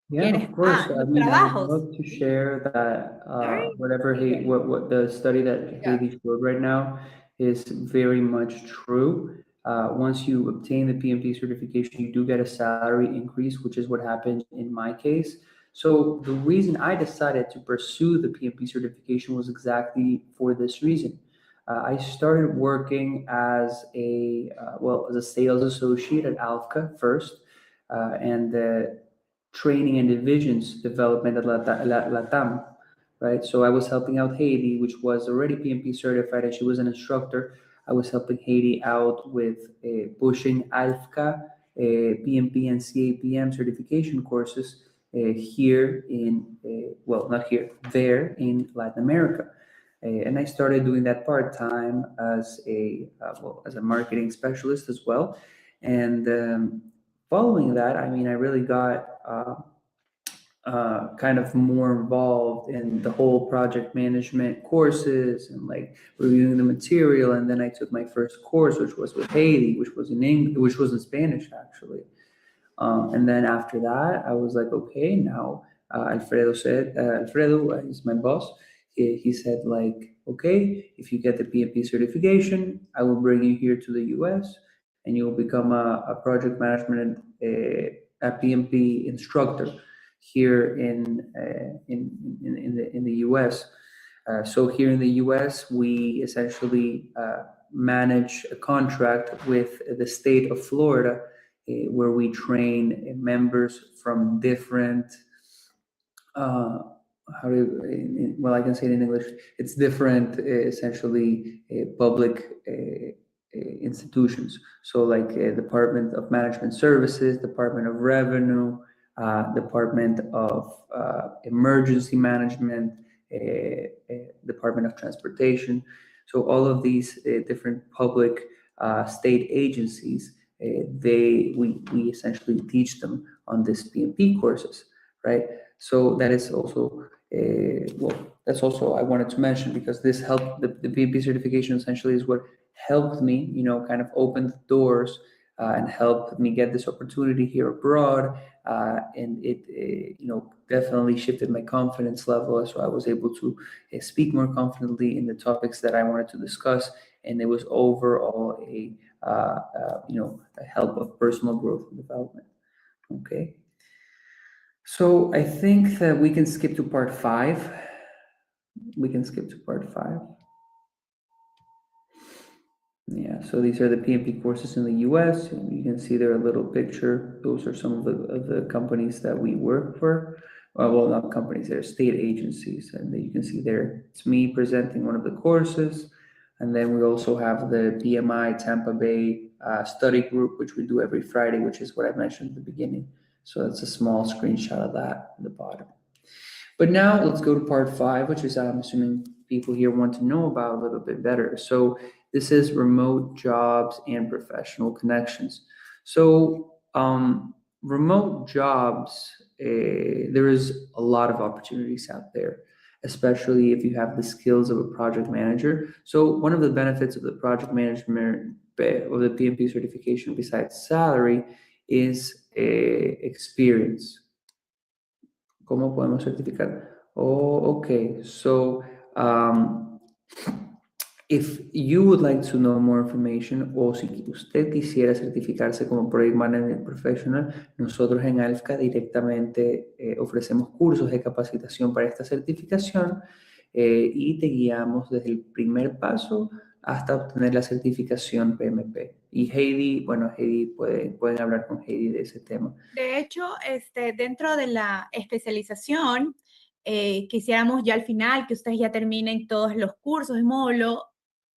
Yeah, of course. I Los mean, I would trabajos. love to share that Sorry? whatever what the study that Yeah. Heydi showed right now is very much true. Once you obtain the PMP certification, you do get a salary increase, which is what happened in my case. So the reason I decided to pursue the PMP certification was exactly for this reason. I started working as as a sales associate at Alfca first, and training and divisions development at LatAm, right? So I was helping out Heydi, which was already PMP certified, and she was an instructor. I was helping Heydi out with pushing ALFCA, PMP, and CAPM certification courses here in, not here, there in Latin America. And I started doing that part-time as as a marketing specialist as well. And following that, I mean, I really got kind of more involved in the whole project management courses and like reviewing the material. And then I took my first course, which was with Heydi, which was in English, which was in Spanish actually. And then after that, I was like, okay, now Alfredo is my boss. He said like, okay, if you get the PMP certification, I will bring you here to the US and you will become a project management, a PMP instructor here in the US. So here in the US, we essentially manage a contract with the state of Florida, where we train members from different, I can say it in English, it's different, essentially, public institutions. So like Department of Management Services, Department of Revenue, Department of Emergency Management, Department of Transportation. So all of these different public state agencies, we essentially teach them on this PMP courses, right? So that is also that's also I wanted to mention, because this helped the PMP certification essentially is what helped me, kind of open the doors and helped me get this opportunity here abroad, and it definitely shifted my confidence level, so I was able to speak more confidently in the topics that I wanted to discuss, and it was overall a help of personal growth and development. Okay. So I think that we can skip to part 5. Yeah, so these are the PMP courses in the US. You can see there a little picture. Those are some of the companies that we work for. Well, not companies, they're state agencies. And you can see there, it's me presenting one of the courses. And then we also have the PMI Tampa Bay study group, which we do every Friday, which is what I mentioned at the beginning. So that's a small screenshot of that at the bottom. But now let's go to part 5, which is I'm assuming people here want to know about a little bit better. So this is remote jobs and professional connections. So remote jobs, there is a lot of opportunities out there, especially if you have the skills of a project manager. So one of the benefits of the project management of the PMP certification, besides salary, is experience. ¿Cómo podemos certificar? Oh, okay. So if you would like to know more information, o si usted quisiera certificarse como Project Manager Professional, nosotros en ALFCA directamente ofrecemos cursos de capacitación para esta certificación y te guiamos desde el primer paso hasta obtener la certificación PMP. Y Heydi, pueden hablar con Heydi de ese tema. De hecho, dentro de la especialización, quisiéramos ya al final que ustedes ya terminen todos los cursos de módulo.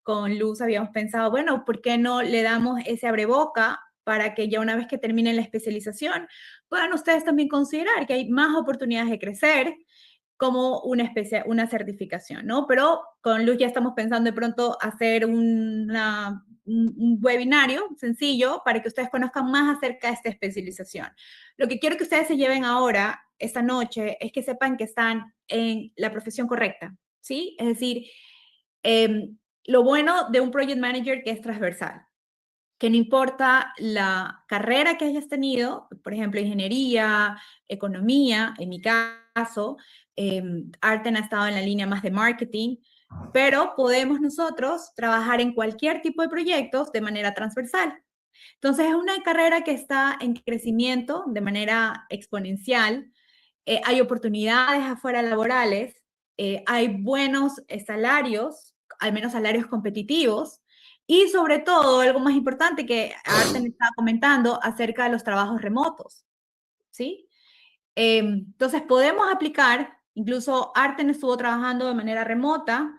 Con Luz habíamos pensado, bueno, ¿por qué no le damos ese abreboca para que ya una vez que terminen la especialización puedan ustedes también considerar que hay más oportunidades de crecer como una certificación, ¿no? Pero con Luz ya estamos pensando de pronto hacer un webinario sencillo para que ustedes conozcan más acerca de esta especialización. Lo que quiero que ustedes se lleven ahora, esta noche, es que sepan que están en la profesión correcta, ¿sí? Es decir, lo bueno de un project manager que es transversal, que no importa la carrera que hayas tenido, por ejemplo, ingeniería, economía, en mi caso, Artem ha estado en la línea más de marketing, pero podemos nosotros trabajar en cualquier tipo de proyectos de manera transversal. Entonces, es una carrera que está en crecimiento de manera exponencial. Hay oportunidades afuera laborales, hay buenos salarios, al menos salarios competitivos, y sobre todo, algo más importante que Artem estaba comentando acerca de los trabajos remotos, ¿sí? Entonces, podemos aplicar, incluso Artem estuvo trabajando de manera remota,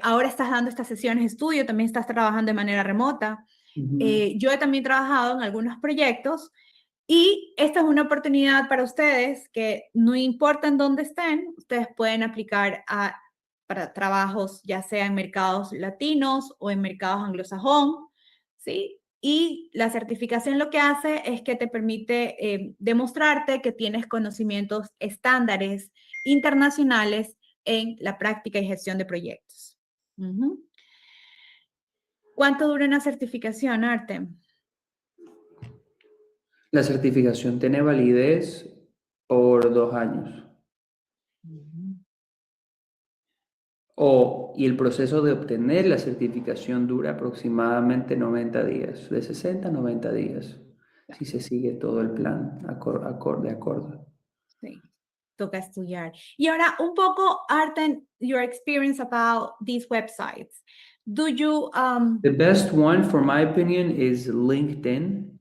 ahora estás dando estas sesiones de estudio, también estás trabajando de manera remota. Yo he también trabajado en algunos proyectos y esta es una oportunidad para ustedes que no importa en dónde estén, ustedes pueden aplicar para trabajos ya sea en mercados latinos o en mercados anglosajón, ¿sí? Y la certificación lo que hace es que te permite demostrarte que tienes conocimientos estándares internacionales en la práctica y gestión de proyectos. ¿Cuánto dura una certificación, Artem? La certificación tiene validez por 2 años. Y el proceso de obtener la certificación dura aproximadamente 90 días, de 60 a 90 días, si se sigue todo el plan de acuerdo. Sí, toca estudiar. Y ahora un poco, Artem, your experience about these websites. Do you... The best one, for my opinion, is LinkedIn.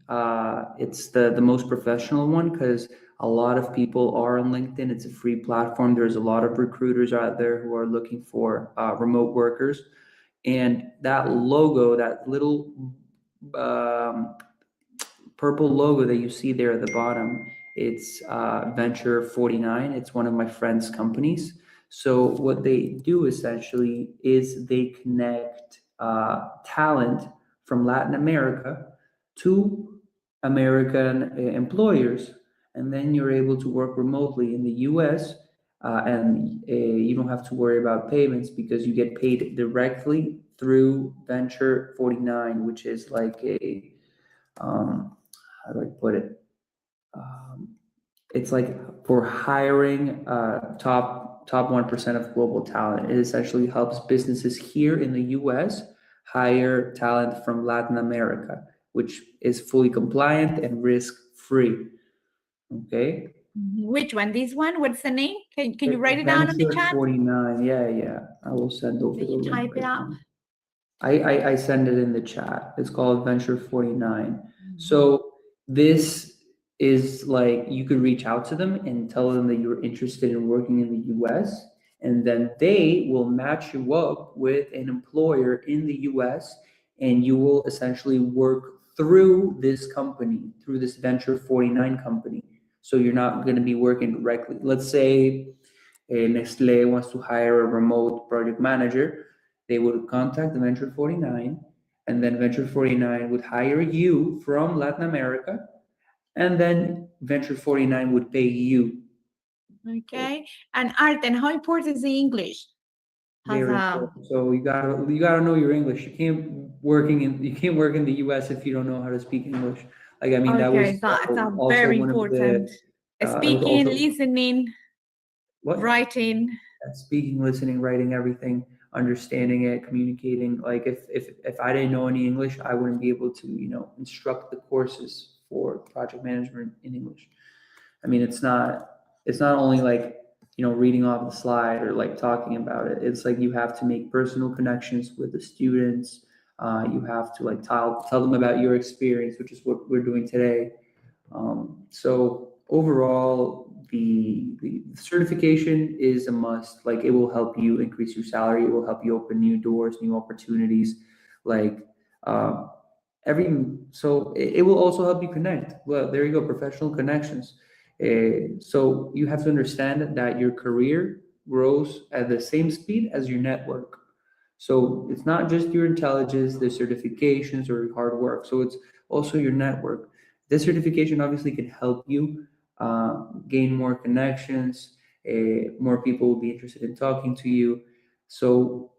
It's the most professional one because a lot of people are on LinkedIn. It's a free platform. There's a lot of recruiters out there who are looking for remote workers. And that logo, that little purple logo that you see there at the bottom, it's Venture 49. It's one of my friend's companies. So what they do essentially is they connect talent from Latin America to American employers, and then you're able to work remotely in the US, and you don't have to worry about payments because you get paid directly through Venture 49, which is like a, how do I put it? It's like for hiring top 1% of global talent. It essentially helps businesses here in the US hire talent from Latin America, which is fully compliant and risk-free. Okay? Which one? This one? What's the name? Can you write it down on the chat? 49, yeah. I will send over the Can you link type it right out? now. I send it in the chat. It's called Venture 49. So this is like, you could reach out to them and tell them that you're interested in working in the US, and then they will match you up with an employer in the US, and you will essentially work through this company, through this Venture 49 company. So you're not going to be working directly. Let's say Nestle wants to hire a remote project manager. They would contact the Venture 49, and then Venture 49 would hire you from Latin America, and then Venture 49 would pay you. Okay. And Artem, how important is the English? Very important. So you gotta know your English. You can't work in the US if you don't know how to speak English. Like, I mean, that was also very one important. of the Speaking, listening, writing. Speaking, listening, writing, everything, understanding it, communicating. Like if I didn't know any English, I wouldn't be able to, instruct the courses for project management in English. I mean, it's not only like, reading off the slide or like talking about it. It's like you have to make personal connections with the students. You have to like tell them about your experience, which is what we're doing today. So overall, the certification is a must. Like, it will help you increase your salary. It will help you open new doors, new opportunities. Like, so it will also help you connect. Well, there you go, professional connections. So you have to understand that your career grows at the same speed as your network. So it's not just your intelligence, the certifications, or your hard work. So it's also your network. This certification obviously can help you gain more connections. More people will be interested in talking to you. So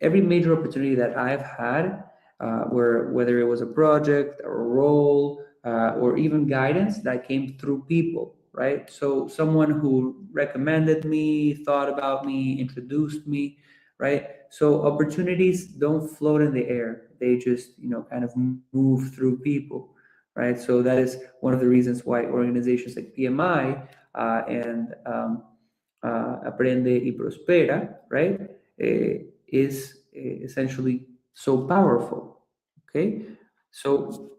every major opportunity that I've had, whether it was a project or a role or even guidance that came through people, right? So someone who recommended me, thought about me, introduced me, right? So opportunities don't float in the air. They just, kind of move through people, right? So that is one of the reasons why organizations like PMI and Aprende y Prospera, right, is essentially so powerful, okay? So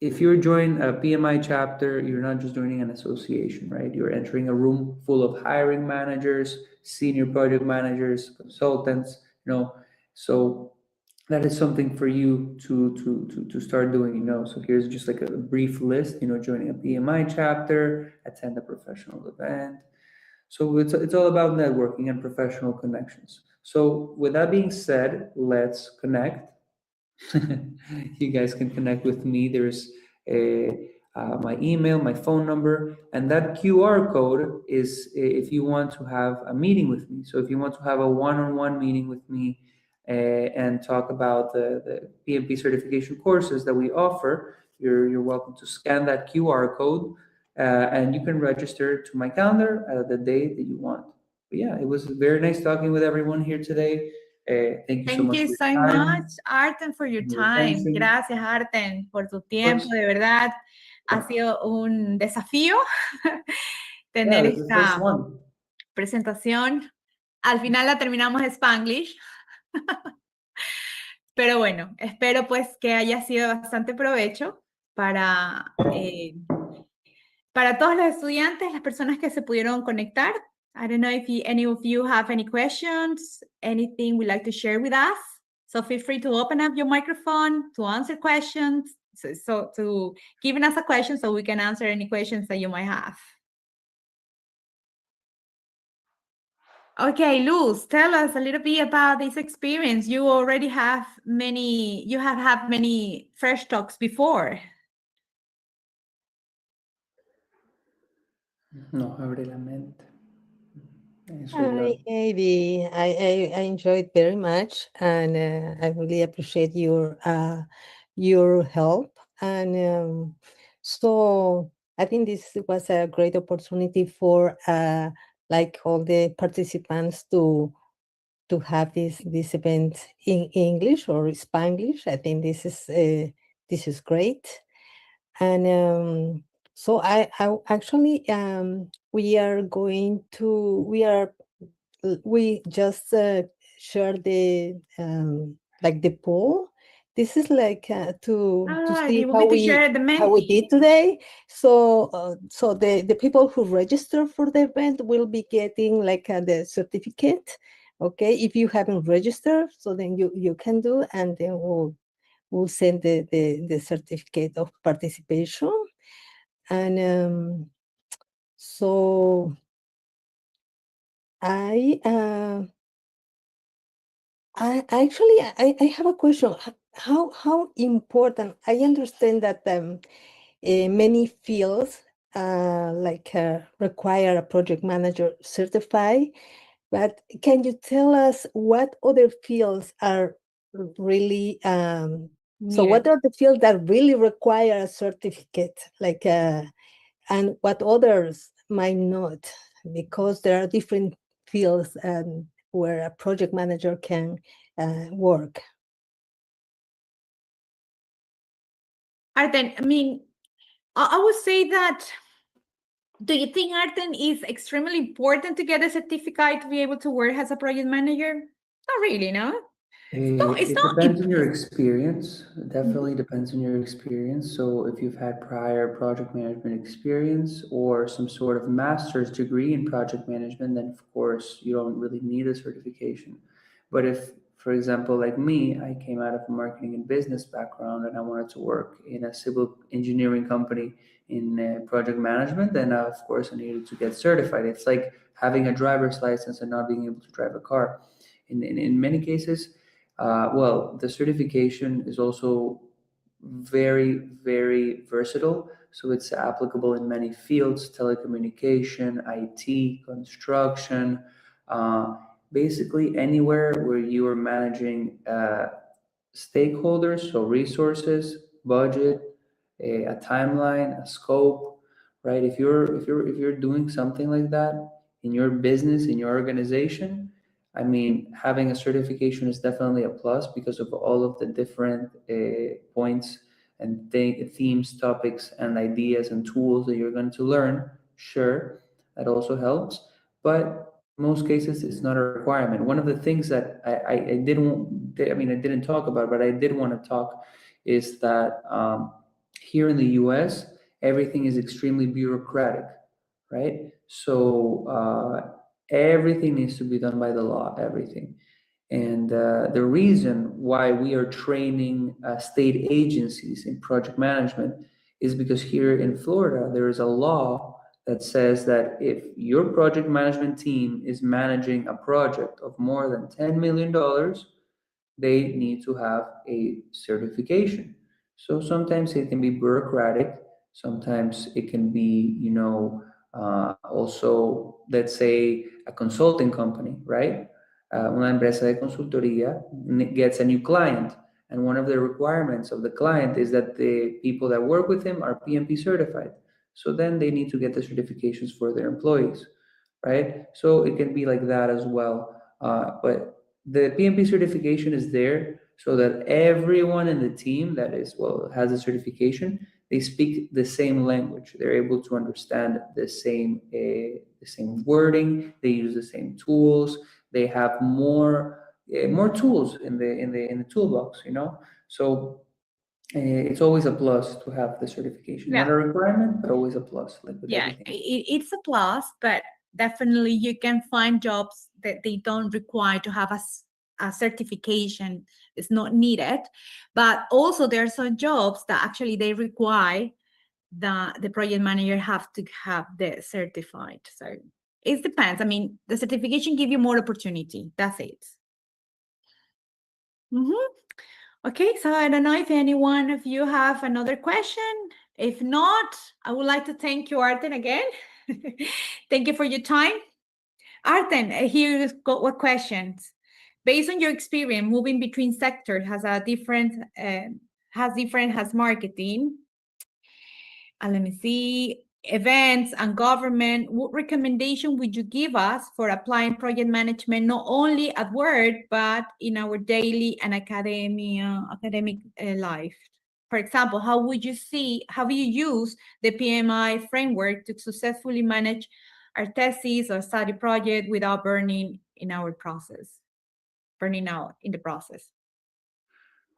if you're joining a PMI chapter, you're not just joining an association, right? You're entering a room full of hiring managers, senior project managers, consultants, so that is something for you to start doing, So here's just like a brief list, joining a PMI chapter, attend a professional event. So it's all about networking and professional connections. So with that being said, let's connect. You guys can connect with me. There's my email, my phone number, and that QR code is if you want to have a meeting with me. So if you want to have a one-on-one meeting with me and talk about the PMP certification courses that we offer, you're welcome to scan that QR code and you can register to my calendar at the day that you want. But yeah, it was very nice talking with everyone here today. Thank you so much. Thank you so much, Artem, for your time. Gracias, Artem, por tu tiempo. De verdad, ha sido un desafío tener esta presentación. Al final la terminamos en Spanglish. Pero bueno, espero pues que haya sido bastante provecho para todos los estudiantes, las personas que se pudieron conectar. I don't know if any of you have any questions, anything we'd like to share with us. So feel free to open up your microphone to answer questions. So to giving us a question so we can answer any questions that you might have. Okay, Luz, tell us a little bit about this experience. You already have had many fresh talks before. No, abre la mente. Hi, Heydi. I enjoyed very much, and I really appreciate your help. And so I think this was a great opportunity for like all the participants to have this event in English or Spanglish. I think this is great. And so I actually we just share the like the poll. This is like to see how we did today. So so the people who register for the event will be getting like the certificate. Okay, if you haven't registered, so then you can do, and then we'll send the certificate of participation. And so I have a question. How important? I understand that many fields require a project manager certified, but can you tell us what other fields are really so what are the fields that really require a certificate, and what others might not, because there are different fields where a project manager can work? Artem, I mean, I would say that, do you think, Artem, is extremely important to get a certificate to be able to work as a project manager? Not really, no? It depends on your experience. It definitely depends on your experience. So if you've had prior project management experience or some sort of master's degree in project management, then of course you don't really need a certification. But if, for example, like me, I came out of a marketing and business background and I wanted to work in a civil engineering company in project management, then of course I needed to get certified. It's like having a driver's license and not being able to drive a car. In many cases, well, the certification is also very, very versatile. So it's applicable in many fields: telecommunication, IT, construction, basically anywhere where you are managing stakeholders, so resources, budget, a timeline, a scope, right? If you're doing something like that in your business, in your organization, I mean, having a certification is definitely a plus because of all of the different points and themes, topics, and ideas and tools that you're going to learn. Sure, that also helps, but most cases it's not a requirement. One of the things that I didn't talk about, but I did want to talk, is that here in the US, everything is extremely bureaucratic, right? So everything needs to be done by the law, everything. And the reason why we are training state agencies in project management is because here in Florida, there is a law that says that if your project management team is managing a project of more than $10 million, they need to have a certification. So sometimes it can be bureaucratic, sometimes it can be, also, let's say, a consulting company, right? Una empresa de consultoría gets a new client, and one of the requirements of the client is that the people that work with him are PMP certified. So then they need to get the certifications for their employees, right? So it can be like that as well. But the PMP certification is there so that everyone in the team that has a certification, they speak the same language. They're able to understand the same wording. They use the same tools. They have more tools in the toolbox. So it's always a plus to have the certification. Yeah. Not a requirement, but always a plus. Like with Yeah, everything. it's a plus, but definitely you can find jobs that they don't require to have a certification. It's not needed. But also there are some jobs that actually they require the project manager have to have the certified. So it depends. I mean, the certification give you more opportunity. That's it. Okay, so I don't know if any one of you have another question. If not, I would like to thank you, Artem, again. Thank you for your time. Artem, here you go. What questions? Based on your experience, moving between sectors has marketing. And let me see, events and government. What recommendation would you give us for applying project management not only at work but in our daily and academic life? For example, how would you use the PMI framework to successfully manage our thesis or study project without burning out in the process?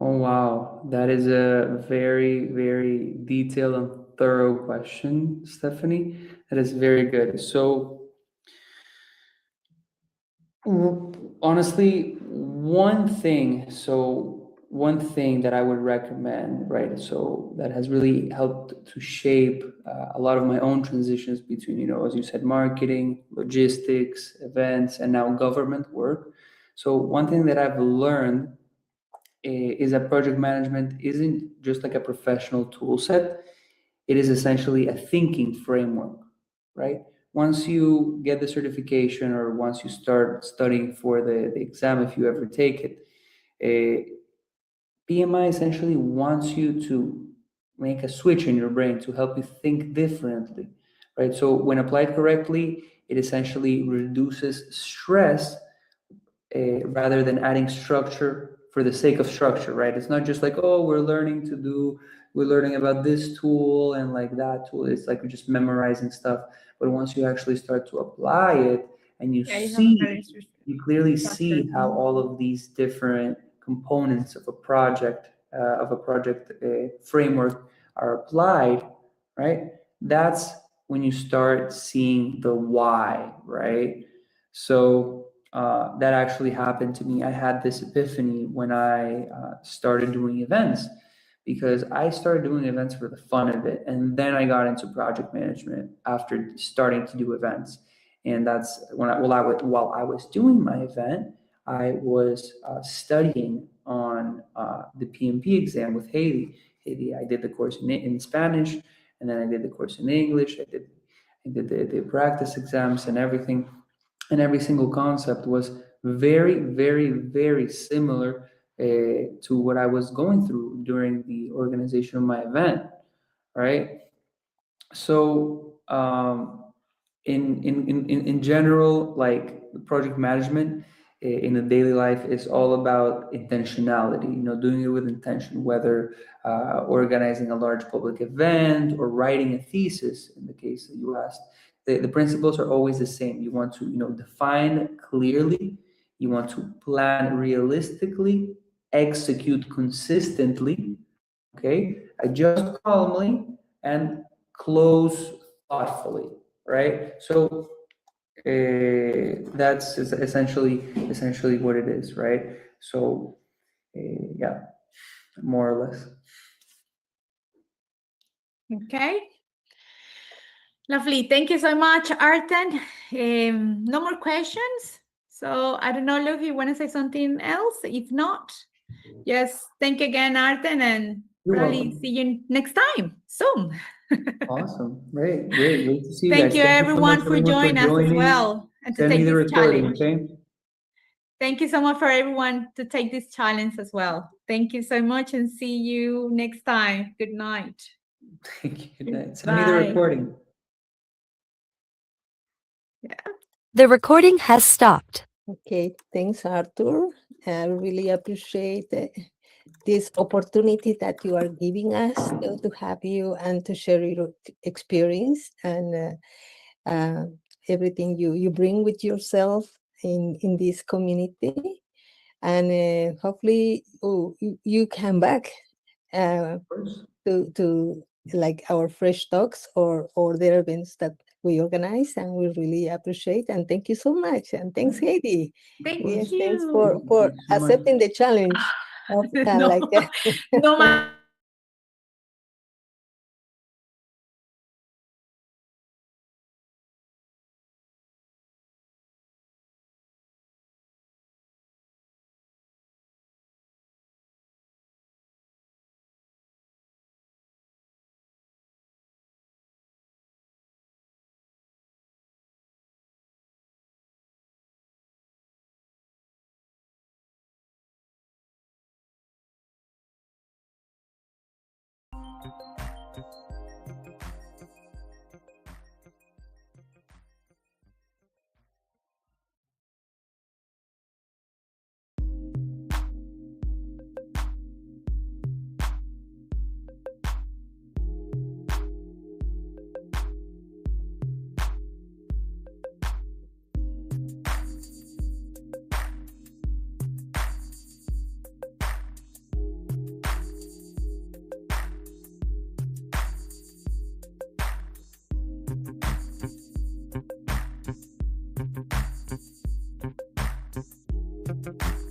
Oh, wow. That is a very, very detailed and thorough question, Stephanie. That is very good. So, honestly, one thing that I would recommend, right? So that has really helped to shape a lot of my own transitions between, as you said, marketing, logistics, events, and now government work. So one thing that I've learned is that project management isn't just like a professional tool set. It is essentially a thinking framework, right? Once you get the certification or once you start studying for the exam, if you ever take it, PMI essentially wants you to make a switch in your brain to help you think differently, right? So when applied correctly, it essentially reduces stress rather than adding structure for the sake of structure, right? It's not just like, oh, we're learning about this tool and like that tool. It's like we're just memorizing stuff. But once you actually start to apply it and you clearly see how all of these different components of a project framework are applied, right? That's when you start seeing the why, right? So that actually happened to me. I had this epiphany when I started doing events, because I started doing events for the fun of it. And then I got into project management after starting to do events. And that's when while I was doing my event, I was studying on the PMP exam with Heydi. I did the course in Spanish, and then I did the course in English. I did the practice exams and everything. And every single concept was very, very, very similar to what I was going through during the organization of my event, right? So in general, like project management in the daily life is all about intentionality, doing it with intention, whether organizing a large public event or writing a thesis, in the case that you asked. The principles are always the same. You want to, define clearly, you want to plan realistically, execute consistently, okay, adjust calmly, and close thoughtfully, right? So that's essentially what it is, right? So yeah, more or less. Okay. Lovely. Thank you so much, Artem. No more questions. So I don't know, Luke, if you want to say something else. If not, yes, thank you again, Artem, and You're probably welcome. see you next time soon. Awesome. Great to see you Thank guys. you, Thank you so everyone, much, for joining us as well and to Send me take the this recording, challenge. okay? Thank you so much for everyone to take this challenge as well. Thank you so much and see you next time. Good night. Thank you. Good night. Send me the Bye. recording. Yeah. The recording has stopped. Okay, thanks, Arthur. I really appreciate this opportunity that you are giving us to have you and to share your experience and everything you bring with yourself in this community. And hopefully you come back to like our fresh talks or their events that we organize, and we really appreciate and thank you so much. And thanks, Heydi. Thank Yes, you. thanks for Thank you so much. accepting the challenge of No, no Thank you.